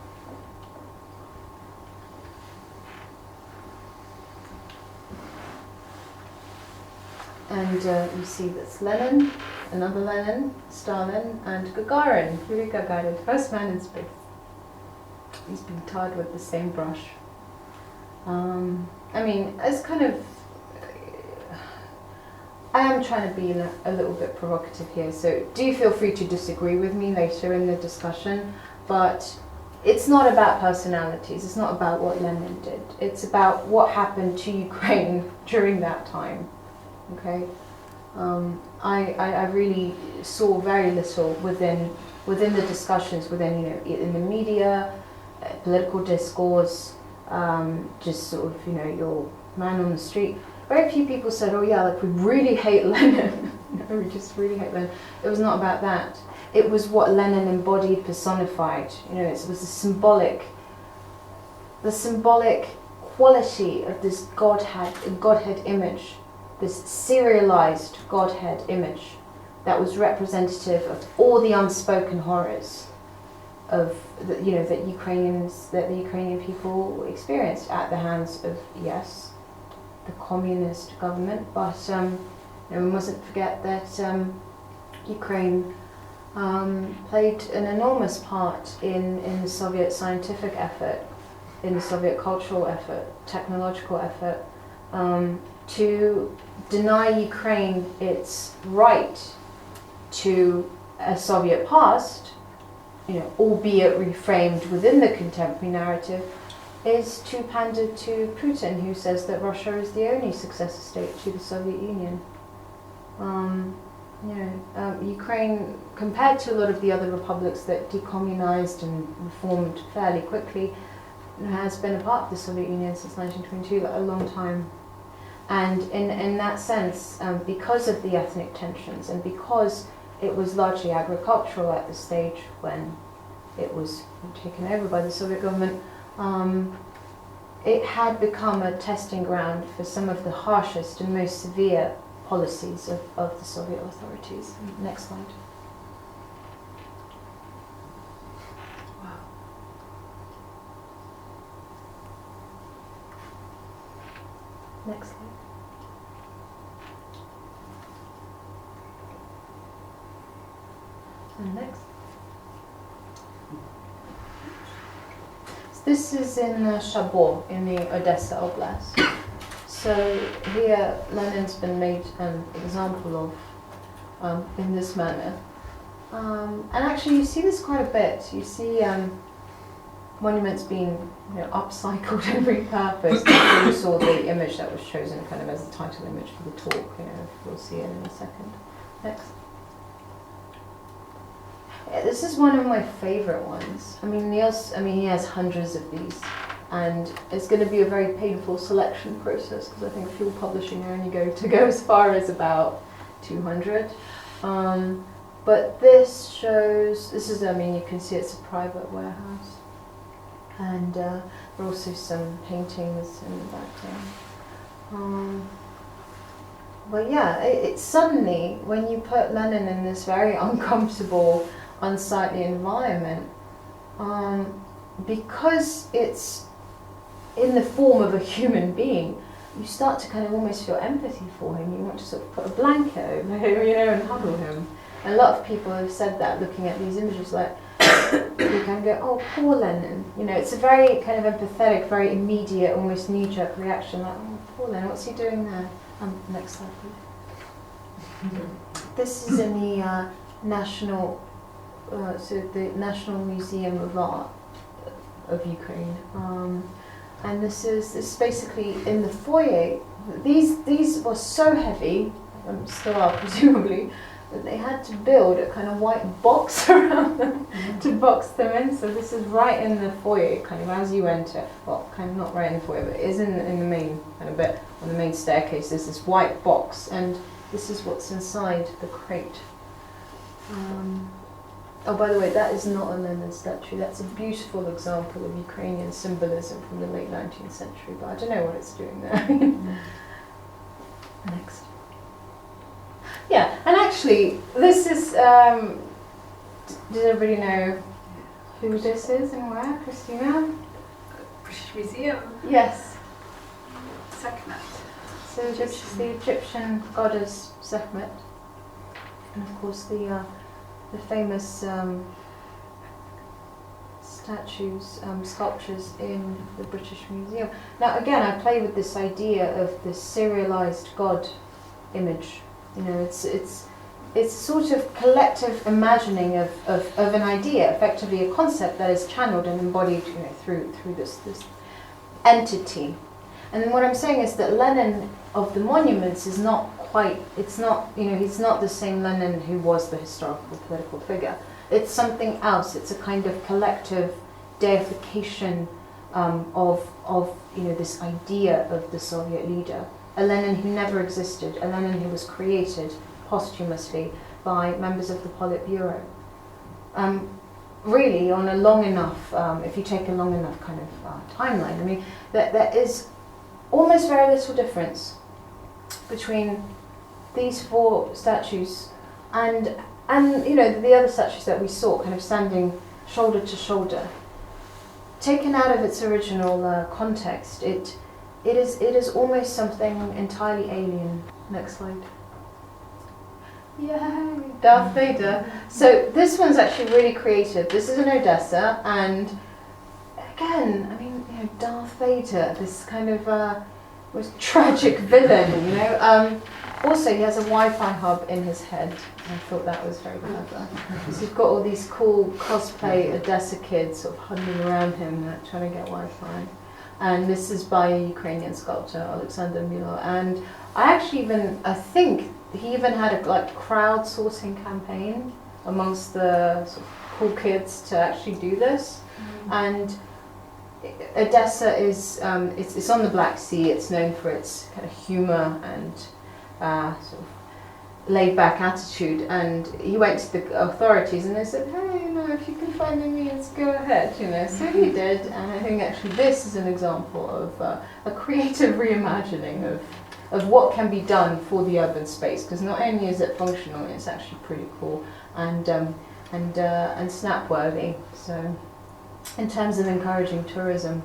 And you see that's Lenin, another Lenin, Stalin, and Gagarin, Yuri Gagarin, first man in space. He's been tarred with the same brush. It's kind of... I am trying to be a little bit provocative here, so do feel free to disagree with me later in the discussion, but it's not about personalities, it's not about what Lenin did, it's about what happened to Ukraine during that time. Okay, I really saw very little within the discussions, in the media, political discourse, just sort of your man on the street. Very few people said, "Oh yeah, we really hate Lenin." We just really hate Lenin. It was not about that. It was what Lenin embodied, personified. It was the symbolic quality of this Godhead image. This serialized Godhead image, that was representative of all the unspoken horrors of the, that the Ukrainian people experienced at the hands of, yes, the communist government, but we mustn't forget that Ukraine played an enormous part in the Soviet scientific effort, in the Soviet cultural effort, technological effort, to deny Ukraine its right to a Soviet past, albeit reframed within the contemporary narrative, is to pander to Putin, who says that Russia is the only successor state to the Soviet Union. Ukraine, compared to a lot of the other republics that decommunized and reformed fairly quickly, has been a part of the Soviet Union since 1922, a long time. And in that sense, because of the ethnic tensions and because it was largely agricultural at the stage when it was taken over by the Soviet government, it had become a testing ground for some of the harshest and most severe policies of the Soviet authorities. Next slide. Wow. Next slide. And next. So this is in Shabor, in the Odessa Oblast. So here Lenin's been made an example of in this manner. And actually you see this quite a bit. You see monuments being upcycled and repurposed. You saw the image that was chosen kind of as the title image for the talk. We'll see it in a second. Next. Yeah, this is one of my favourite ones. He has hundreds of these. And it's going to be a very painful selection process because I think Fuel Publishing only go as far as about 200. But this shows, you can see it's a private warehouse. And there are also some paintings in the background. But yeah, it's suddenly, when you put Lenin in this very uncomfortable, unsightly environment, because it's in the form of a human being, you start to kind of almost feel empathy for him. You want to sort of put a blanket over him, and huddle him. And a lot of people have said that, looking at these images, like, you can go, oh, poor Lenin. It's a very kind of empathetic, very immediate, almost knee-jerk reaction, like, oh, poor Lenin, what's he doing there? Next slide, please. This is in the National Museum of Art of Ukraine. And this is basically in the foyer. These were so heavy, still are presumably, that they had to build a kind of white box around them to box them in. So this is right in the foyer, kind of as you enter. Well, kind of not right in the foyer, but it is in the main kind of bit on the main staircase. There's this white box, and this is what's inside the crate. Oh, by the way, that is not a Lenin statue. That's a beautiful example of Ukrainian symbolism from the late 19th century, but I don't know what it's doing there. Next. Yeah, and actually, this is, does everybody know who this is and where? Christina? British Museum. Yes. Sekhmet. So this is the Egyptian goddess Sekhmet. And of course the famous statues, sculptures in the British Museum. Now again, I play with this idea of the serialized God image. It's sort of collective imagining of an idea, effectively a concept that is channeled and embodied through this entity. And what I'm saying is that Lenin of the monuments is not quite, he's not the same Lenin who was the historical political figure. It's something else. It's a kind of collective deification of this idea of the Soviet leader. A Lenin who never existed, a Lenin who was created posthumously by members of the Politburo. Really, on a long enough, if you take a long enough kind of timeline, there is almost very little difference between these four statues And you know, the other statues that we saw, kind of standing shoulder to shoulder, taken out of its original context, it is almost something entirely alien. Next slide. Yay, Darth Vader. So this one's actually really creative. This is in Odessa, and again, I mean, you know, Darth Vader, this kind of was tragic villain, you know. Also, he has a Wi-Fi hub in his head. I thought that was very clever. So you've got all these cool cosplay Odessa kids sort of huddling around him, trying to get Wi-Fi. And this is by a Ukrainian sculptor, Alexander Milo. And I think he even had a crowdsourcing campaign amongst the sort of cool kids to actually do this. And Odessa is it's on the Black Sea. It's known for its kind of humor and sort of laid-back attitude. And he went to the authorities, and they said, "Hey, you know, if you can find the means, go ahead." You know, so he did. And I think actually this is an example of a creative reimagining of what can be done for the urban space. Because not only is it functional, it's actually pretty cool and snap-worthy. So, in terms of encouraging tourism,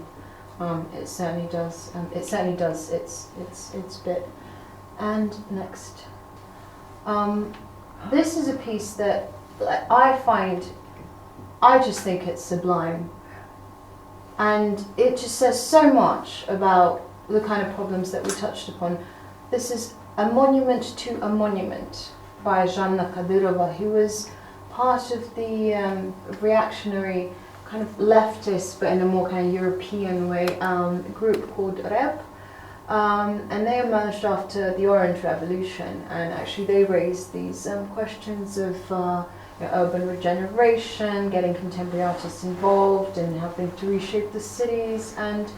it certainly does. It certainly does its bit. And next, this is a piece that I just think it's sublime, and it just says so much about the kind of problems that we touched upon. This is A Monument to a Monument by Zhanna Kadyrova, who was part of the reactionary kind of leftist, but in a more kind of European way, group called REP. And they emerged after the Orange Revolution, and actually they raised these questions of urban regeneration, getting contemporary artists involved and helping to reshape the cities. And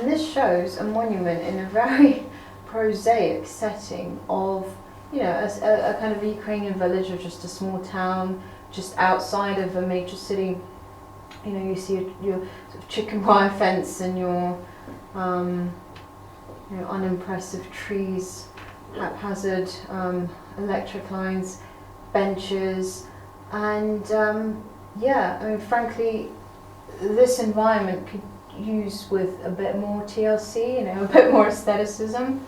this shows a monument in a very prosaic setting of, you know, a kind of a Ukrainian village or just a small town just outside of a major city. You know, you see your sort of chicken wire fence and your you know, unimpressive trees, haphazard electric lines, benches, and yeah, I mean, frankly, this environment could use with a bit more TLC, you know, a bit more aestheticism.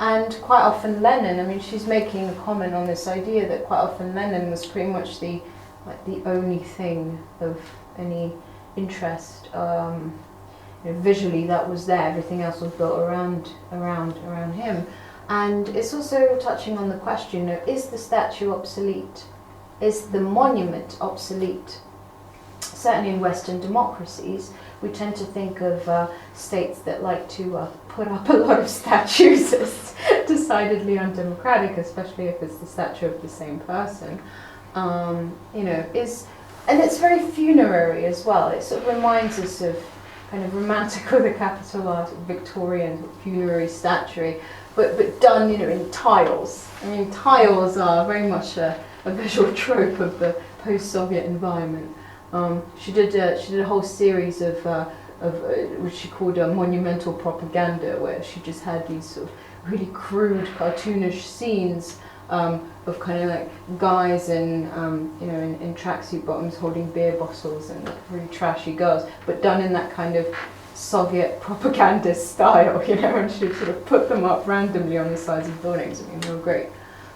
And quite often Lenin, I mean, she's making a comment on this idea that quite often Lenin was pretty much the only thing of any interest, you know, visually that was there. Everything else was built around him. And it's also touching on the question, you know, is the statue obsolete? Is the monument obsolete? Certainly in Western democracies, we tend to think of states that like to put up a lot of statues as decidedly undemocratic, especially if it's the statue of the same person. You know, and it's very funerary as well. It sort of reminds us of kind of romantic with a capital R, Victorian funerary statuary, but done, you know, in tiles. I mean, tiles are very much a visual trope of the post-Soviet environment. She did a whole series of which she called monumental propaganda, where she just had these sort of really crude, cartoonish scenes of kind of like guys in you know, in tracksuit bottoms holding beer bottles and really trashy girls, but done in that kind of Soviet propagandist style, you know, and she sort of put them up randomly on the sides of buildings. I mean, they were great.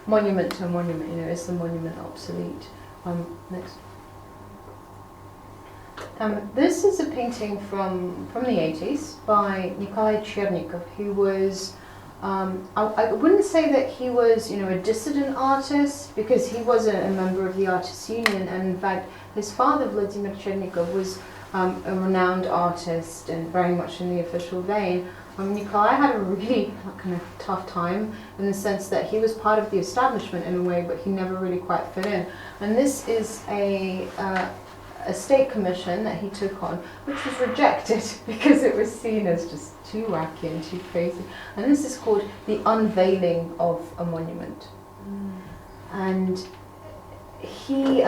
Monument to a monument, you know, is the monument obsolete? Next. This is a painting from the 80s by Nikolai Chernikov, who was, I wouldn't say that he was, you know, a dissident artist, because he wasn't a member of the Artists' Union, and in fact his father, Vladimir Chernikov, was a renowned artist and very much in the official vein. Nikolai had a really kind of tough time in the sense that he was part of the establishment in a way, but he never really quite fit in. And this is a state commission that he took on, which was rejected because it was seen as just too wacky and too crazy. And this is called The Unveiling of a Monument. And he's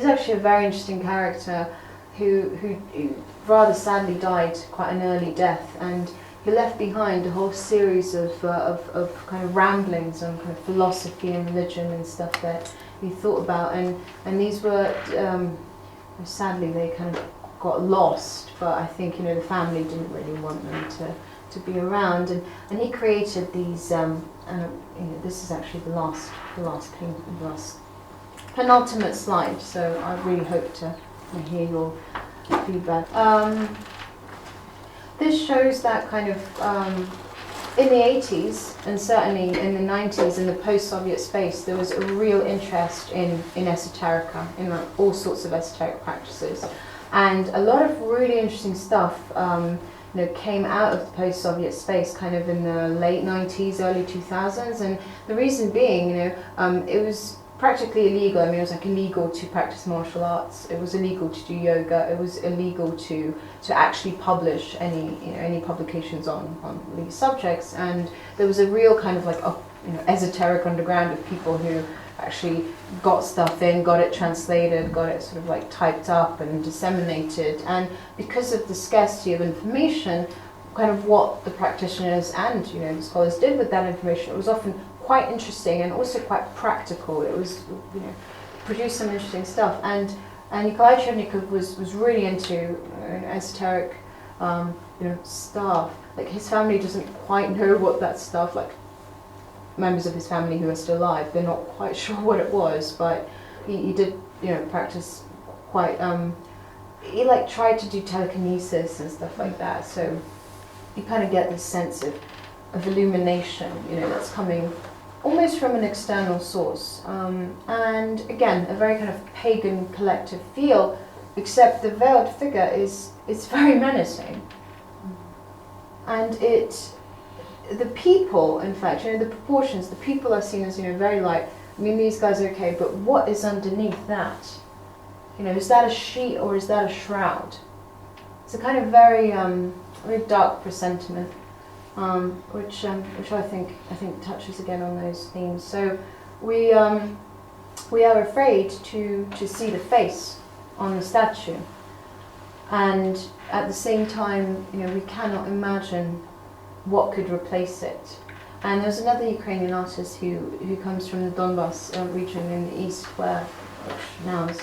actually a very interesting character who rather sadly died quite an early death. And he left behind a whole series of kind of ramblings on kind of philosophy and religion and stuff that he thought about, and these were sadly they kind of got lost, but I think the family didn't really want them to be around, and he created these this is actually the last penultimate slide, so I really hope to hear your feedback. This shows that kind of in the 80s and certainly in the 90s in the post-Soviet space there was a real interest in esoterica, in all sorts of esoteric practices, and a lot of really interesting stuff came out of the post-Soviet space kind of in the late 90s, early 2000s, and the reason being, it was practically illegal. I mean, it was like illegal to practice martial arts. It was illegal to do yoga. It was illegal to actually publish any publications on these subjects. And there was a real kind of like esoteric underground of people who actually got stuff in, got it translated, got it sort of like typed up and disseminated. And because of the scarcity of information, kind of what the practitioners and the scholars did with that information, it was often quite interesting and also quite practical. It was produced some interesting stuff, and Nikolai Chernykov was really into esoteric stuff. Like his family doesn't quite know what that stuff, like members of his family who are still alive, they're not quite sure what it was, but he did practice quite he like tried to do telekinesis and stuff like that, so you kind of get this sense of illumination that's coming almost from an external source, and again a very kind of pagan collective feel, except the veiled figure is very menacing, and the people, in fact, the proportions, the people are seen as very light. I mean, these guys are okay, but what is underneath that? Is that a sheet or is that a shroud? It's a kind of very dark presentiment, which I think touches again on those themes. So we are afraid to see the face on the statue, and at the same time, we cannot imagine what could replace it. And there's another Ukrainian artist who comes from the Donbass region in the east, which now is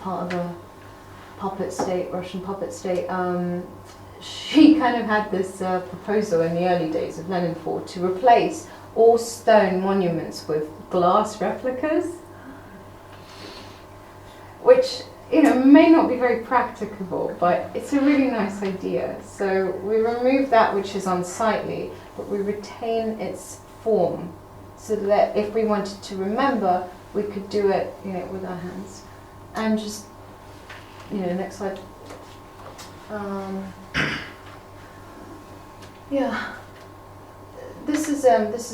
part of a puppet state, Russian puppet state. She kind of had this proposal in the early days of Leninfall to replace all stone monuments with glass replicas, which may not be very practicable, but it's a really nice idea. So we remove that which is unsightly, but we retain its form, so that if we wanted to remember, we could do it, with our hands. And just, next slide. Yeah. This is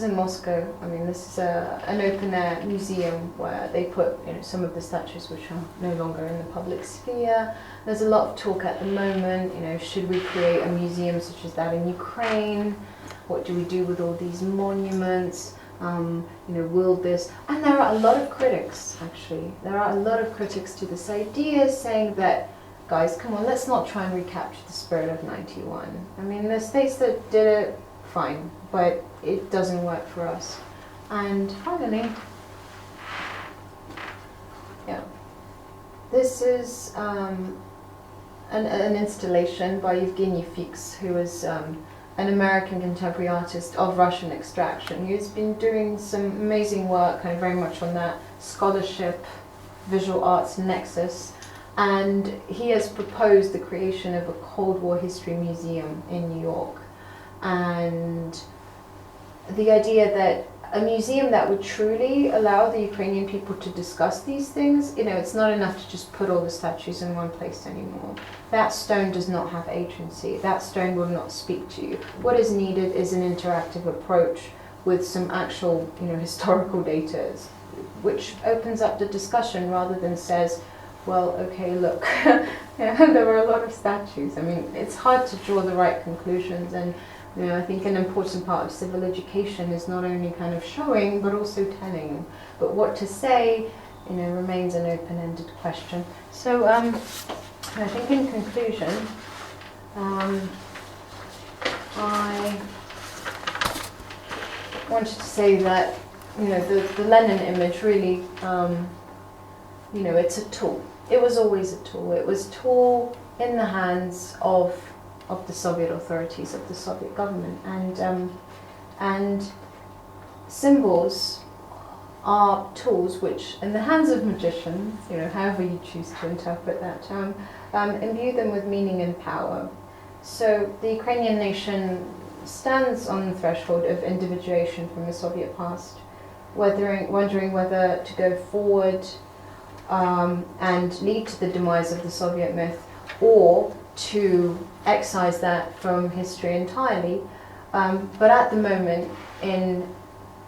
in Moscow. I mean, this is an open-air museum where they put some of the statues which are no longer in the public sphere. There's a lot of talk at the moment. Should we create a museum such as that in Ukraine? What do we do with all these monuments? Will this? And there are a lot of critics. Actually, there are a lot of critics to this idea, saying that, guys, come on, let's not try and recapture the spirit of '91. I mean, the states that did it, fine, but it doesn't work for us. And finally, this is an installation by Evgeny Fix, who is an American contemporary artist of Russian extraction. He's been doing some amazing work, kind of very much on that scholarship, visual arts nexus. And he has proposed the creation of a Cold War history museum in New York. And the idea that a museum that would truly allow the Ukrainian people to discuss these things, it's not enough to just put all the statues in one place anymore. That stone does not have agency. That stone will not speak to you. What is needed is an interactive approach with some actual, historical data, which opens up the discussion rather than says, well, okay, look, there were a lot of statues. I mean, it's hard to draw the right conclusions, and I think an important part of civil education is not only kind of showing, but also telling. But what to say, remains an open-ended question. So I think in conclusion, I wanted to say that, the Lenin image really, it's a tool. It was always a tool. It was a tool in the hands of the Soviet authorities, of the Soviet government, and symbols are tools which, in the hands of magicians, however you choose to interpret that term, imbue them with meaning and power. So the Ukrainian nation stands on the threshold of individuation from the Soviet past, wondering whether to go forward and lead to the demise of the Soviet myth, or to excise that from history entirely. But at the moment, in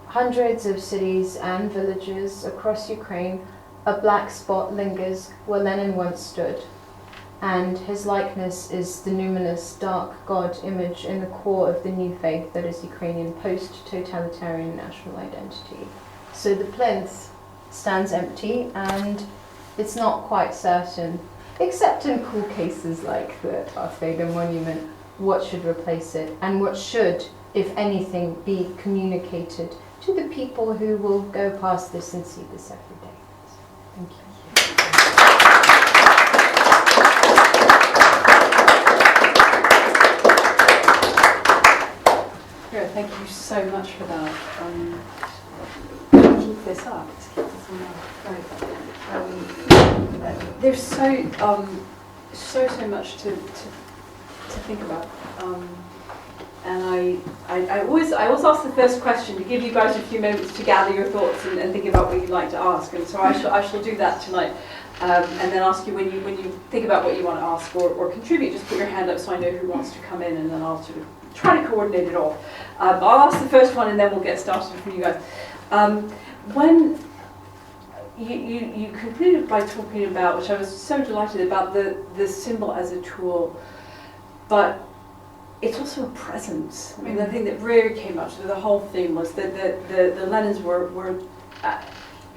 hundreds of cities and villages across Ukraine, a black spot lingers where Lenin once stood, and his likeness is the numinous dark god image in the core of the new faith that is Ukrainian post-totalitarian national identity. So the plinth stands empty, and it's not quite certain, except in cool cases like the Darth Vader monument, what should replace it, and what should, if anything, be communicated to the people who will go past this and see this every day. Thank you. Yeah, thank you so much for that. Keep this up. Let's keep this on. Right. There's so much to think about. And I always ask the first question to give you guys a few moments to gather your thoughts and think about what you'd like to ask. And so I shall do that tonight, and then ask you when you think about what you want to ask or contribute, just put your hand up so I know who wants to come in, and then I'll sort of try to coordinate it all. I'll ask the first one, and then we'll get started from you guys. When you concluded by talking about, which I was so delighted about, the symbol as a tool, but it's also a presence. I mean, the thing that really came up to the whole thing was that the Lenins were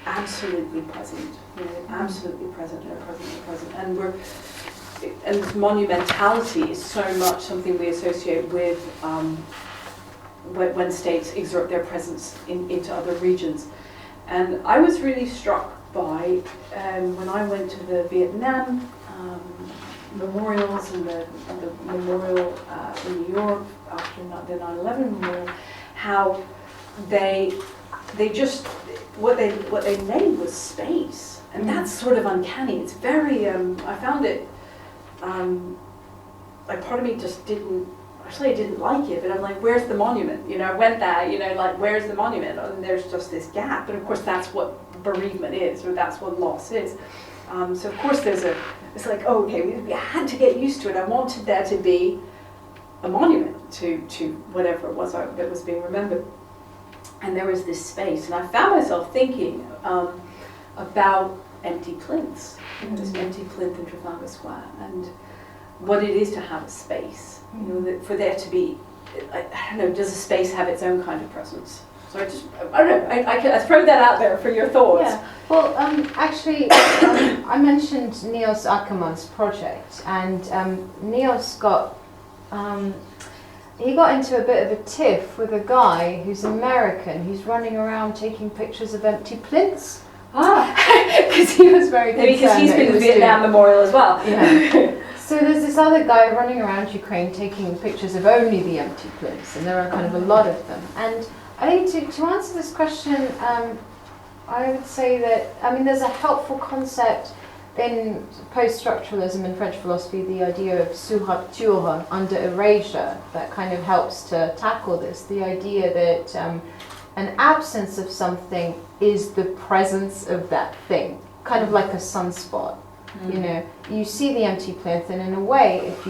absolutely present, absolutely present, and this monumentality is so much something we associate with when states exert their presence into other regions. And I was really struck by when I went to the Vietnam memorials and the memorial in New York after the 9/11 memorial, how they just what they made was space, and that's sort of uncanny. It's very I found it like part of me just didn't. Actually, I didn't like it, but I'm like, where's the monument? I went there, like, where's the monument? And there's just this gap. And of course, that's what bereavement is, or that's what loss is. So of course, it's like, oh, okay, we had to get used to it. I wanted there to be a monument to whatever it was that was being remembered. And there was this space. And I found myself thinking about empty plinths, this empty plinth in Trafalgar Square, and what it is to have a space. For there to be, I don't know, does a space have its own kind of presence? So I don't know, I throw that out there for your thoughts. Yeah, well, actually, I mentioned Niels Ackermann's project, and Niels got into a bit of a tiff with a guy who's American, who's running around taking pictures of empty plinths. Because he was very concerned. Maybe because he's been to the Vietnam Memorial as well. Yeah. So there's this other guy running around Ukraine taking pictures of only the empty plinths, and there are kind of a lot of them. And I think to answer this question, I would say that, there's a helpful concept in post-structuralism in French philosophy, the idea of surrupture, under erasure, that kind of helps to tackle this. The idea that an absence of something is the presence of that thing, kind of like a sunspot. You see the empty plinth, and in a way, if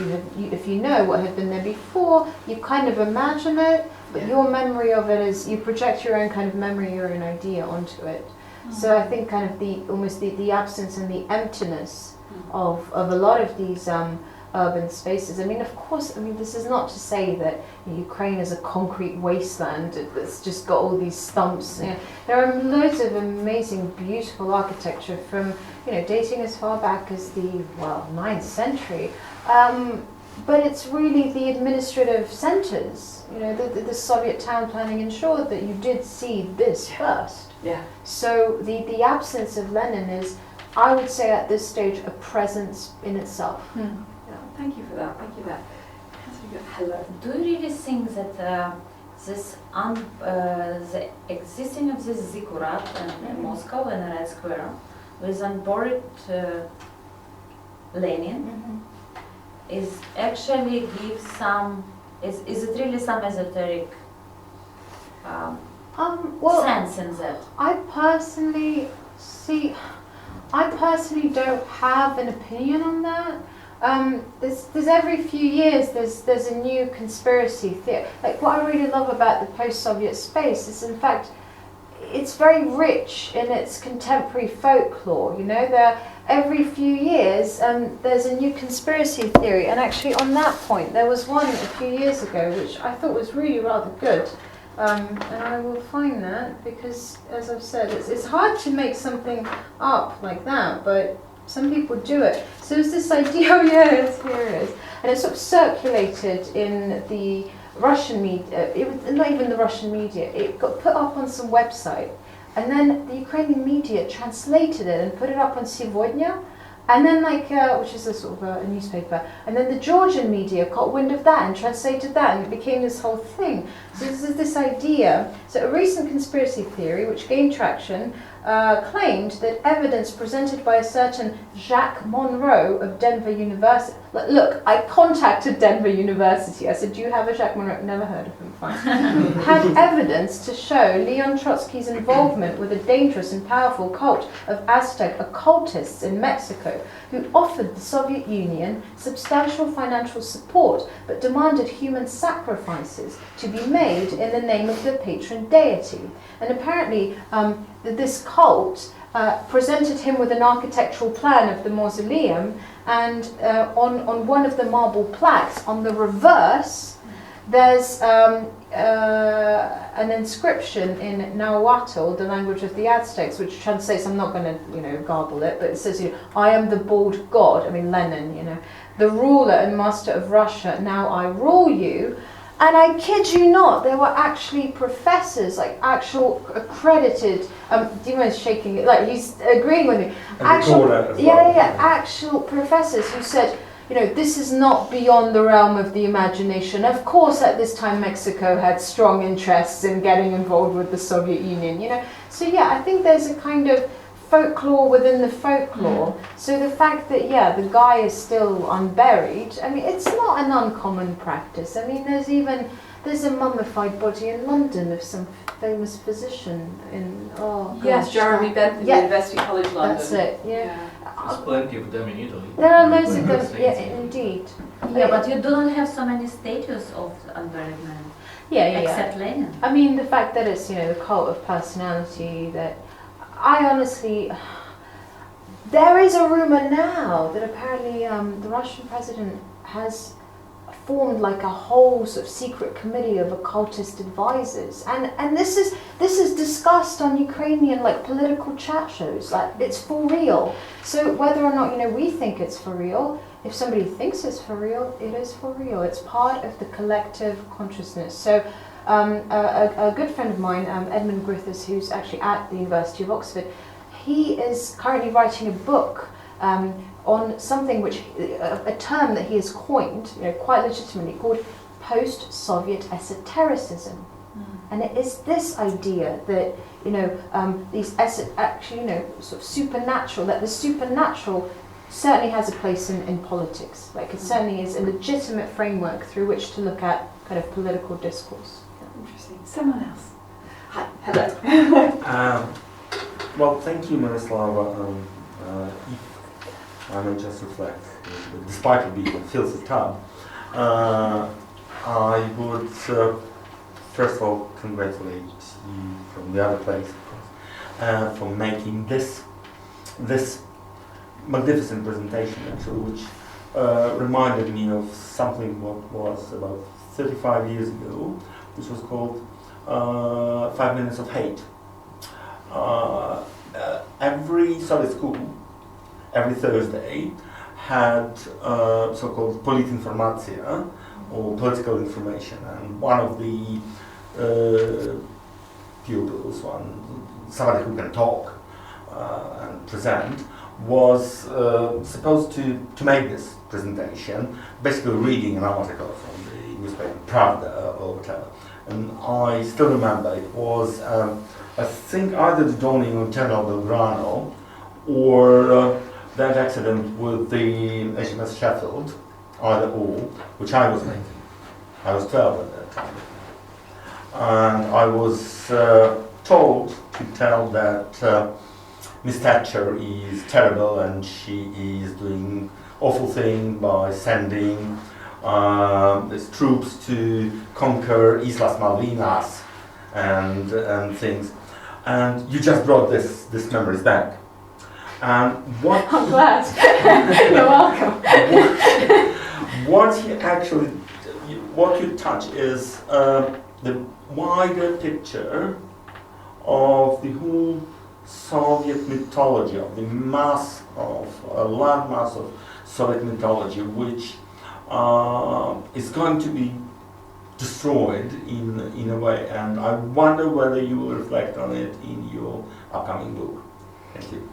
you know what had been there before, you kind of imagine it, but your memory of it is, you project your own kind of memory, your own idea onto it. So I think kind of the absence and the emptiness of a lot of these urban spaces. Of course, this is not to say that Ukraine is a concrete wasteland that's just got all these stumps. There are loads of amazing, beautiful architecture from, dating as far back as the 9th century. but it's really the administrative centers, you know, the Soviet town planning ensured that you did see this first. Yeah. So the absence of Lenin is, I would say at this stage, a presence in itself. Yeah. Thank you for that. Thank you for that. Hello. Do you really think that the existing of this ziggurat in Moscow in the Red Square with unburied Lenin is actually gives some, is it really some esoteric Well, sense in that? I personally don't have an opinion on that. There's every few years there's a new conspiracy theory. Like, what I really love about the post-Soviet space is, in fact, it's very rich in its contemporary folklore. You know, every few years there's a new conspiracy theory, and actually on that point there was one a few years ago which I thought was really rather good. And I will find that, because, as I've said, it's hard to make something up like that, but some people do it. So it's this idea, oh yes, here it is. And it sort of circulated in the Russian media, it was not even the Russian media, it got put up on some website, and then the Ukrainian media translated it and put it up on Сегодня, and then which is a sort of a newspaper, and then the Georgian media caught wind of that and translated that, and it became this whole thing. So this is this idea. So a recent conspiracy theory which gained traction claimed that evidence presented by a certain Jacques Monroe of Denver University. Look, I contacted Denver University. I said, do you have a Jacques Monroe? Never heard of him. Fine. Had evidence to show Leon Trotsky's involvement with a dangerous and powerful cult of Aztec occultists in Mexico, who offered the Soviet Union substantial financial support but demanded human sacrifices to be made in the name of the patron deity. And apparently this cult presented him with an architectural plan of the mausoleum, and on one of the marble plaques, on the reverse, there's an inscription in Nahuatl, the language of the Aztecs, which translates, I'm not going to garble it, but it says, I am the bald god, I mean Lenin, the ruler and master of Russia, now I rule you. And I kid you not, there were actually professors, like actual accredited, Dimo's shaking it, like he's agreeing with me. Actual professors who said, this is not beyond the realm of the imagination. Of course, at this time, Mexico had strong interests in getting involved with the Soviet Union, So yeah, I think there's a kind of folklore within the folklore. So the fact that, the guy is still unburied, I mean, it's not an uncommon practice. I mean, there's a mummified body in London of some famous physician in, yes, Jeremy Bentham, University College London. That's it, There's plenty of them in Italy. There are loads of them, indeed. Yeah, but you don't have so many statues of unburied men. Except Lenin. I mean, the fact that it's, the cult of personality, that I honestly, there is a rumor now that apparently the Russian president has formed like a whole sort of secret committee of occultist advisors, and this is discussed on Ukrainian political chat shows. Like, it's for real. So whether or not we think it's for real, if somebody thinks it's for real, it is for real. It's part of the collective consciousness. So a good friend of mine, Edmund Griffiths, who's actually at the University of Oxford, he is currently writing a book on something which, a term that he has coined, quite legitimately, called post-Soviet esotericism. And it is this idea that, sort of supernatural, that the supernatural certainly has a place in politics. Like, it certainly is a legitimate framework through which to look at kind of political discourse. Interesting. Someone else. Hi. Hello. Well, thank you, Myroslava. I may just reflect, despite it being a filthy tub, I would first of all congratulate you from the other place, of course, for making this magnificent presentation, actually, which reminded me of something what was about 35 years ago, which was called 5 Minutes of Hate. Every Sunday school, every Thursday, had so-called politinformacja, or political information, and one of the pupils, somebody who can talk and present, was supposed to make this presentation, basically reading an article from the newspaper Pravda or whatever. And I still remember it was, I think, either the dawning of General Belgrano or that accident with the HMS Sheffield, either or, which I was making. I was 12 at that time. And I was told to tell that Miss Thatcher is terrible and she is doing awful thing by sending these troops to conquer Islas Malvinas and things. And you just brought this memories back. And what I'm glad. You're welcome. what you touch is the wider picture of the whole Soviet mythology, of the mass of landmass of Soviet mythology, which is going to be destroyed in a way. And I wonder whether you will reflect on it in your upcoming book. Thank you.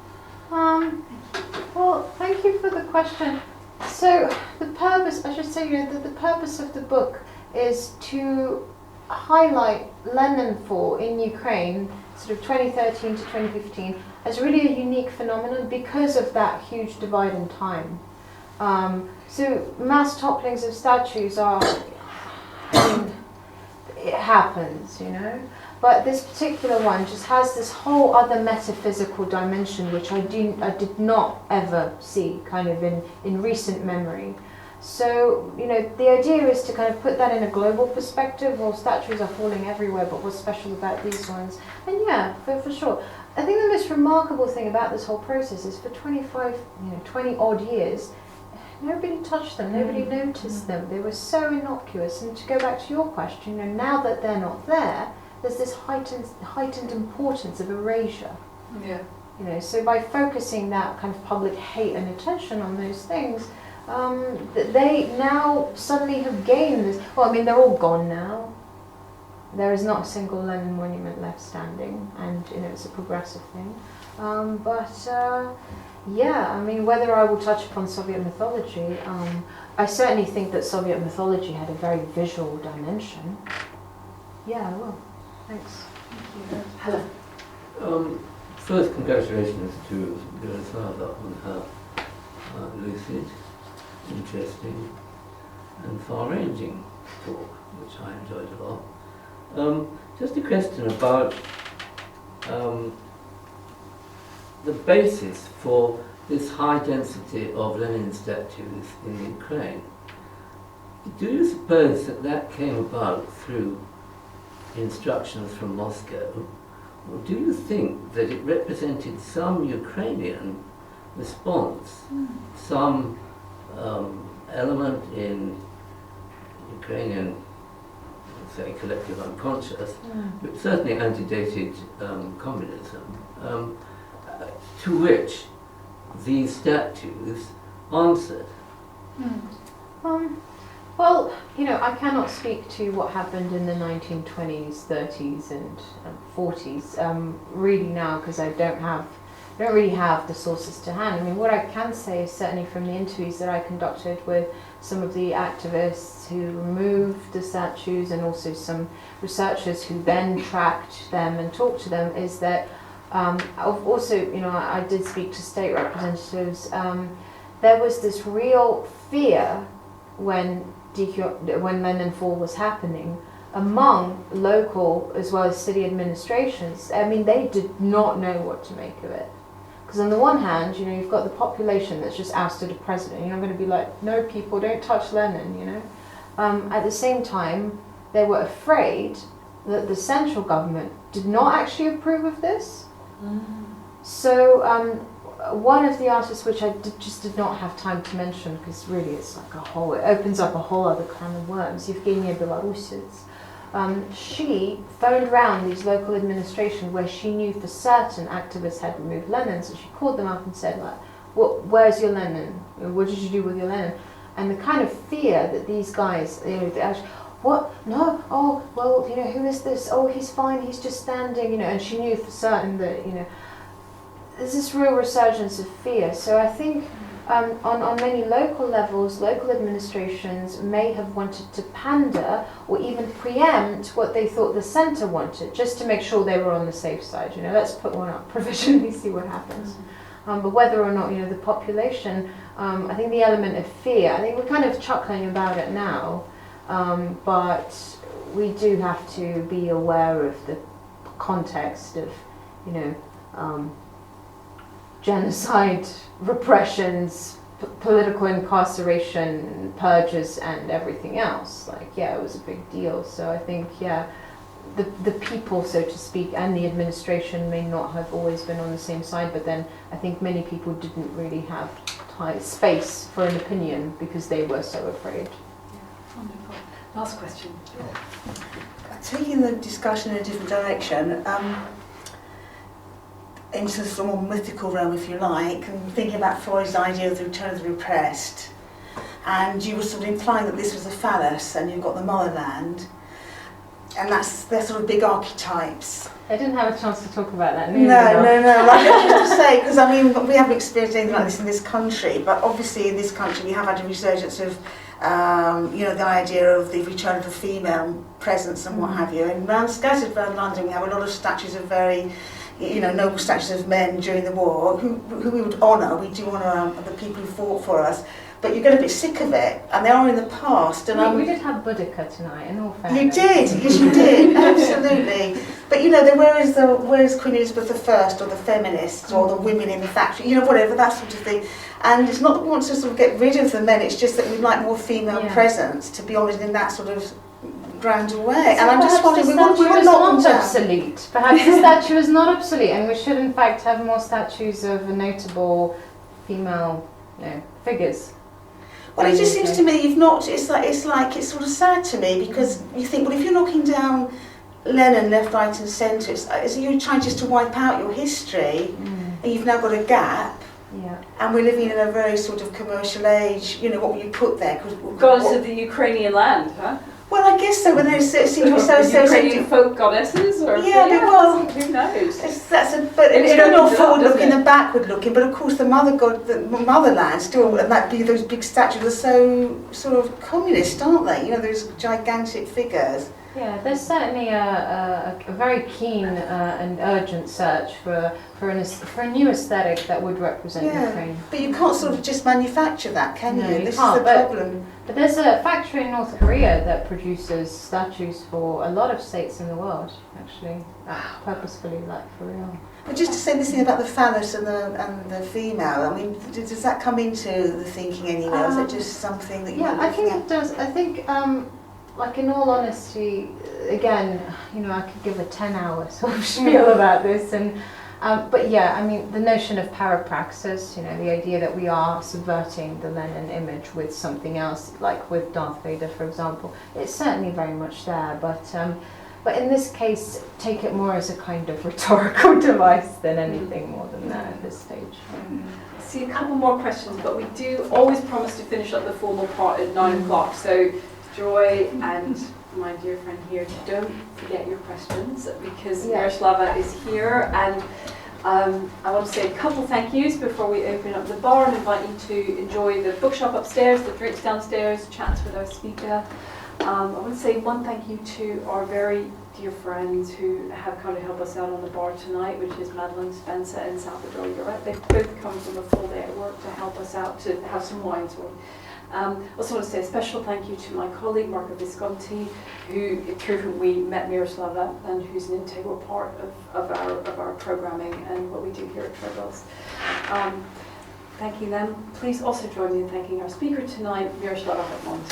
Well, thank you for the question. So the purpose, I should say, the purpose of the book is to highlight Leninfall in Ukraine, sort of 2013 to 2015, as really a unique phenomenon because of that huge divide in time. So mass topplings of statues are, I mean, it happens, But this particular one just has this whole other metaphysical dimension, which I did not ever see kind of in recent memory. So, the idea is to kind of put that in a global perspective. Well, statues are falling everywhere, but what's special about these ones? And yeah, for sure. I think the most remarkable thing about this whole process is for 20 odd years, nobody touched them, nobody noticed them. They were so innocuous. And to go back to your question, now that they're not there, there's this heightened importance of erasure. Yeah. So by focusing that kind of public hate and attention on those things, they now suddenly have gained this. Well, I mean, they're all gone now. There is not a single Lenin monument left standing, and it's a progressive thing. Yeah, I mean, whether I will touch upon Soviet mythology, I certainly think that Soviet mythology had a very visual dimension. Yeah, I will. Thanks. Hello. First, congratulations to Myroslava on her lucid, interesting, and far-ranging talk, which I enjoyed a lot. Just a question about the basis for this high density of Lenin statues in Ukraine. Do you suppose that came about through instructions from Moscow, or do you think that it represented some Ukrainian response, some element in Ukrainian, say, collective unconscious, but certainly antedated communism, to which these statues answered? Well, I cannot speak to what happened in the 1920s, 30s, and 40s really now, because I don't really have the sources to hand. I mean, what I can say is certainly from the interviews that I conducted with some of the activists who removed the statues, and also some researchers who then tracked them and talked to them, is that also, I did speak to state representatives. There was this real fear when Leninfall was happening among local as well as city administrations. I mean, they did not know what to make of it. Because on the one hand, you've got the population that's just ousted a president. You're not going to be like, no, people, don't touch Lenin, At the same time, they were afraid that the central government did not actually approve of this. So one of the artists, which I just did not have time to mention, because really it opens up a whole other can of worms, Evgenia Belarusets, she phoned around these local administration where she knew for certain activists had removed Lenin, so she called them up and said, where's your Lenin? what did you do with your Lenin? And the kind of fear that these guys, they actually, what? No, oh, well, who is this? Oh, he's fine, he's just standing, and she knew for certain that, there's this real resurgence of fear. So I think on many local levels, local administrations may have wanted to pander or even preempt what they thought the centre wanted, just to make sure they were on the safe side. Let's put one up provisionally, see what happens. But whether or not, the population, I think the element of fear, I think we're kind of chuckling about it now, but we do have to be aware of the context of, genocide, repressions, political incarceration, purges, and everything else. It was a big deal. So I think, the people, so to speak, and the administration may not have always been on the same side, but then I think many people didn't really have space for an opinion because they were so afraid. Yeah, wonderful. Last question. Taking the discussion in a different direction, into the more mythical realm, if you like, and thinking about Freud's idea of the return of the repressed, and you were sort of implying that this was a phallus, and you've got the motherland, and they're sort of big archetypes. I didn't have a chance to talk about that. No. Like, just to say, because we haven't experienced anything like this in this country, but obviously in this country we have had a resurgence of, the idea of the return of the female presence and what have you. And scattered around London, we have a lot of statues of very, noble statues of men during the war who we would honour. We do honour the people who fought for us. But you get a bit sick of it, and they are in the past. And we did have Boudica tonight, in all fairness. You did, yes, you did, absolutely. But where is Queen Elizabeth I, or the feminists, or the women in the factory, whatever, that sort of thing. And it's not that we want to sort of get rid of the men, it's just that we'd like more female presence, to be honoured in that sort of grander way. So and I'm just wondering, we want not obsolete. Perhaps the statue is not obsolete, and we should in fact have more statues of notable female figures. Well, it just seems to me it's sort of sad to me, because you think, well, if you're knocking down Lenin left, right and centre, it's you're trying just to wipe out your history, and you've now got a gap. Yeah. And we're living in a very sort of commercial age, what will you put there? Goddess of the Ukrainian land, huh? Well, I guess so, when they seem to be so Ukrainian folk goddesses, or who knows? But it's not all forward looking and backward looking. But of course, the motherland still, and those big statues are so sort of communist, aren't they? Those gigantic figures. Yeah, there's certainly a very keen and urgent search for a new aesthetic that would represent Ukraine. But you can't sort of just manufacture that, can you? No, This is the problem. But there's a factory in North Korea that produces statues for a lot of states in the world, actually, purposefully, for real. But just to say this thing about the phallus and the female, I mean, does that come into the thinking anywhere? Is it just something that you? Yeah, I think it does. I think. In all honesty, again, I could give a 10-hour sort of spiel about this, but the notion of parapraxis, the idea that we are subverting the Lenin image with something else, like with Darth Vader, for example, it's certainly very much there, but in this case, take it more as a kind of rhetorical device than anything more than that at this stage. See a couple more questions, but we do always promise to finish up the formal part at 9 o'clock, so Joy and my dear friend here, don't forget your questions, because Myroslava is here, and I want to say a couple thank yous before we open up the bar and invite you to enjoy the bookshop upstairs, the drinks downstairs, chats with our speaker. I want to say one thank you to our very dear friends who have come to help us out on the bar tonight, which is Madeline Spencer and Salvador Lloret. They've both come from a full day at work to help us out to have some wine. Also want to say a special thank you to my colleague Marco Visconti, through whom we met Myroslava, and who's an integral part of our programming and what we do here at Treadwell's. Thanking them. Please also join me in thanking our speaker tonight, Myroslava Hartmond.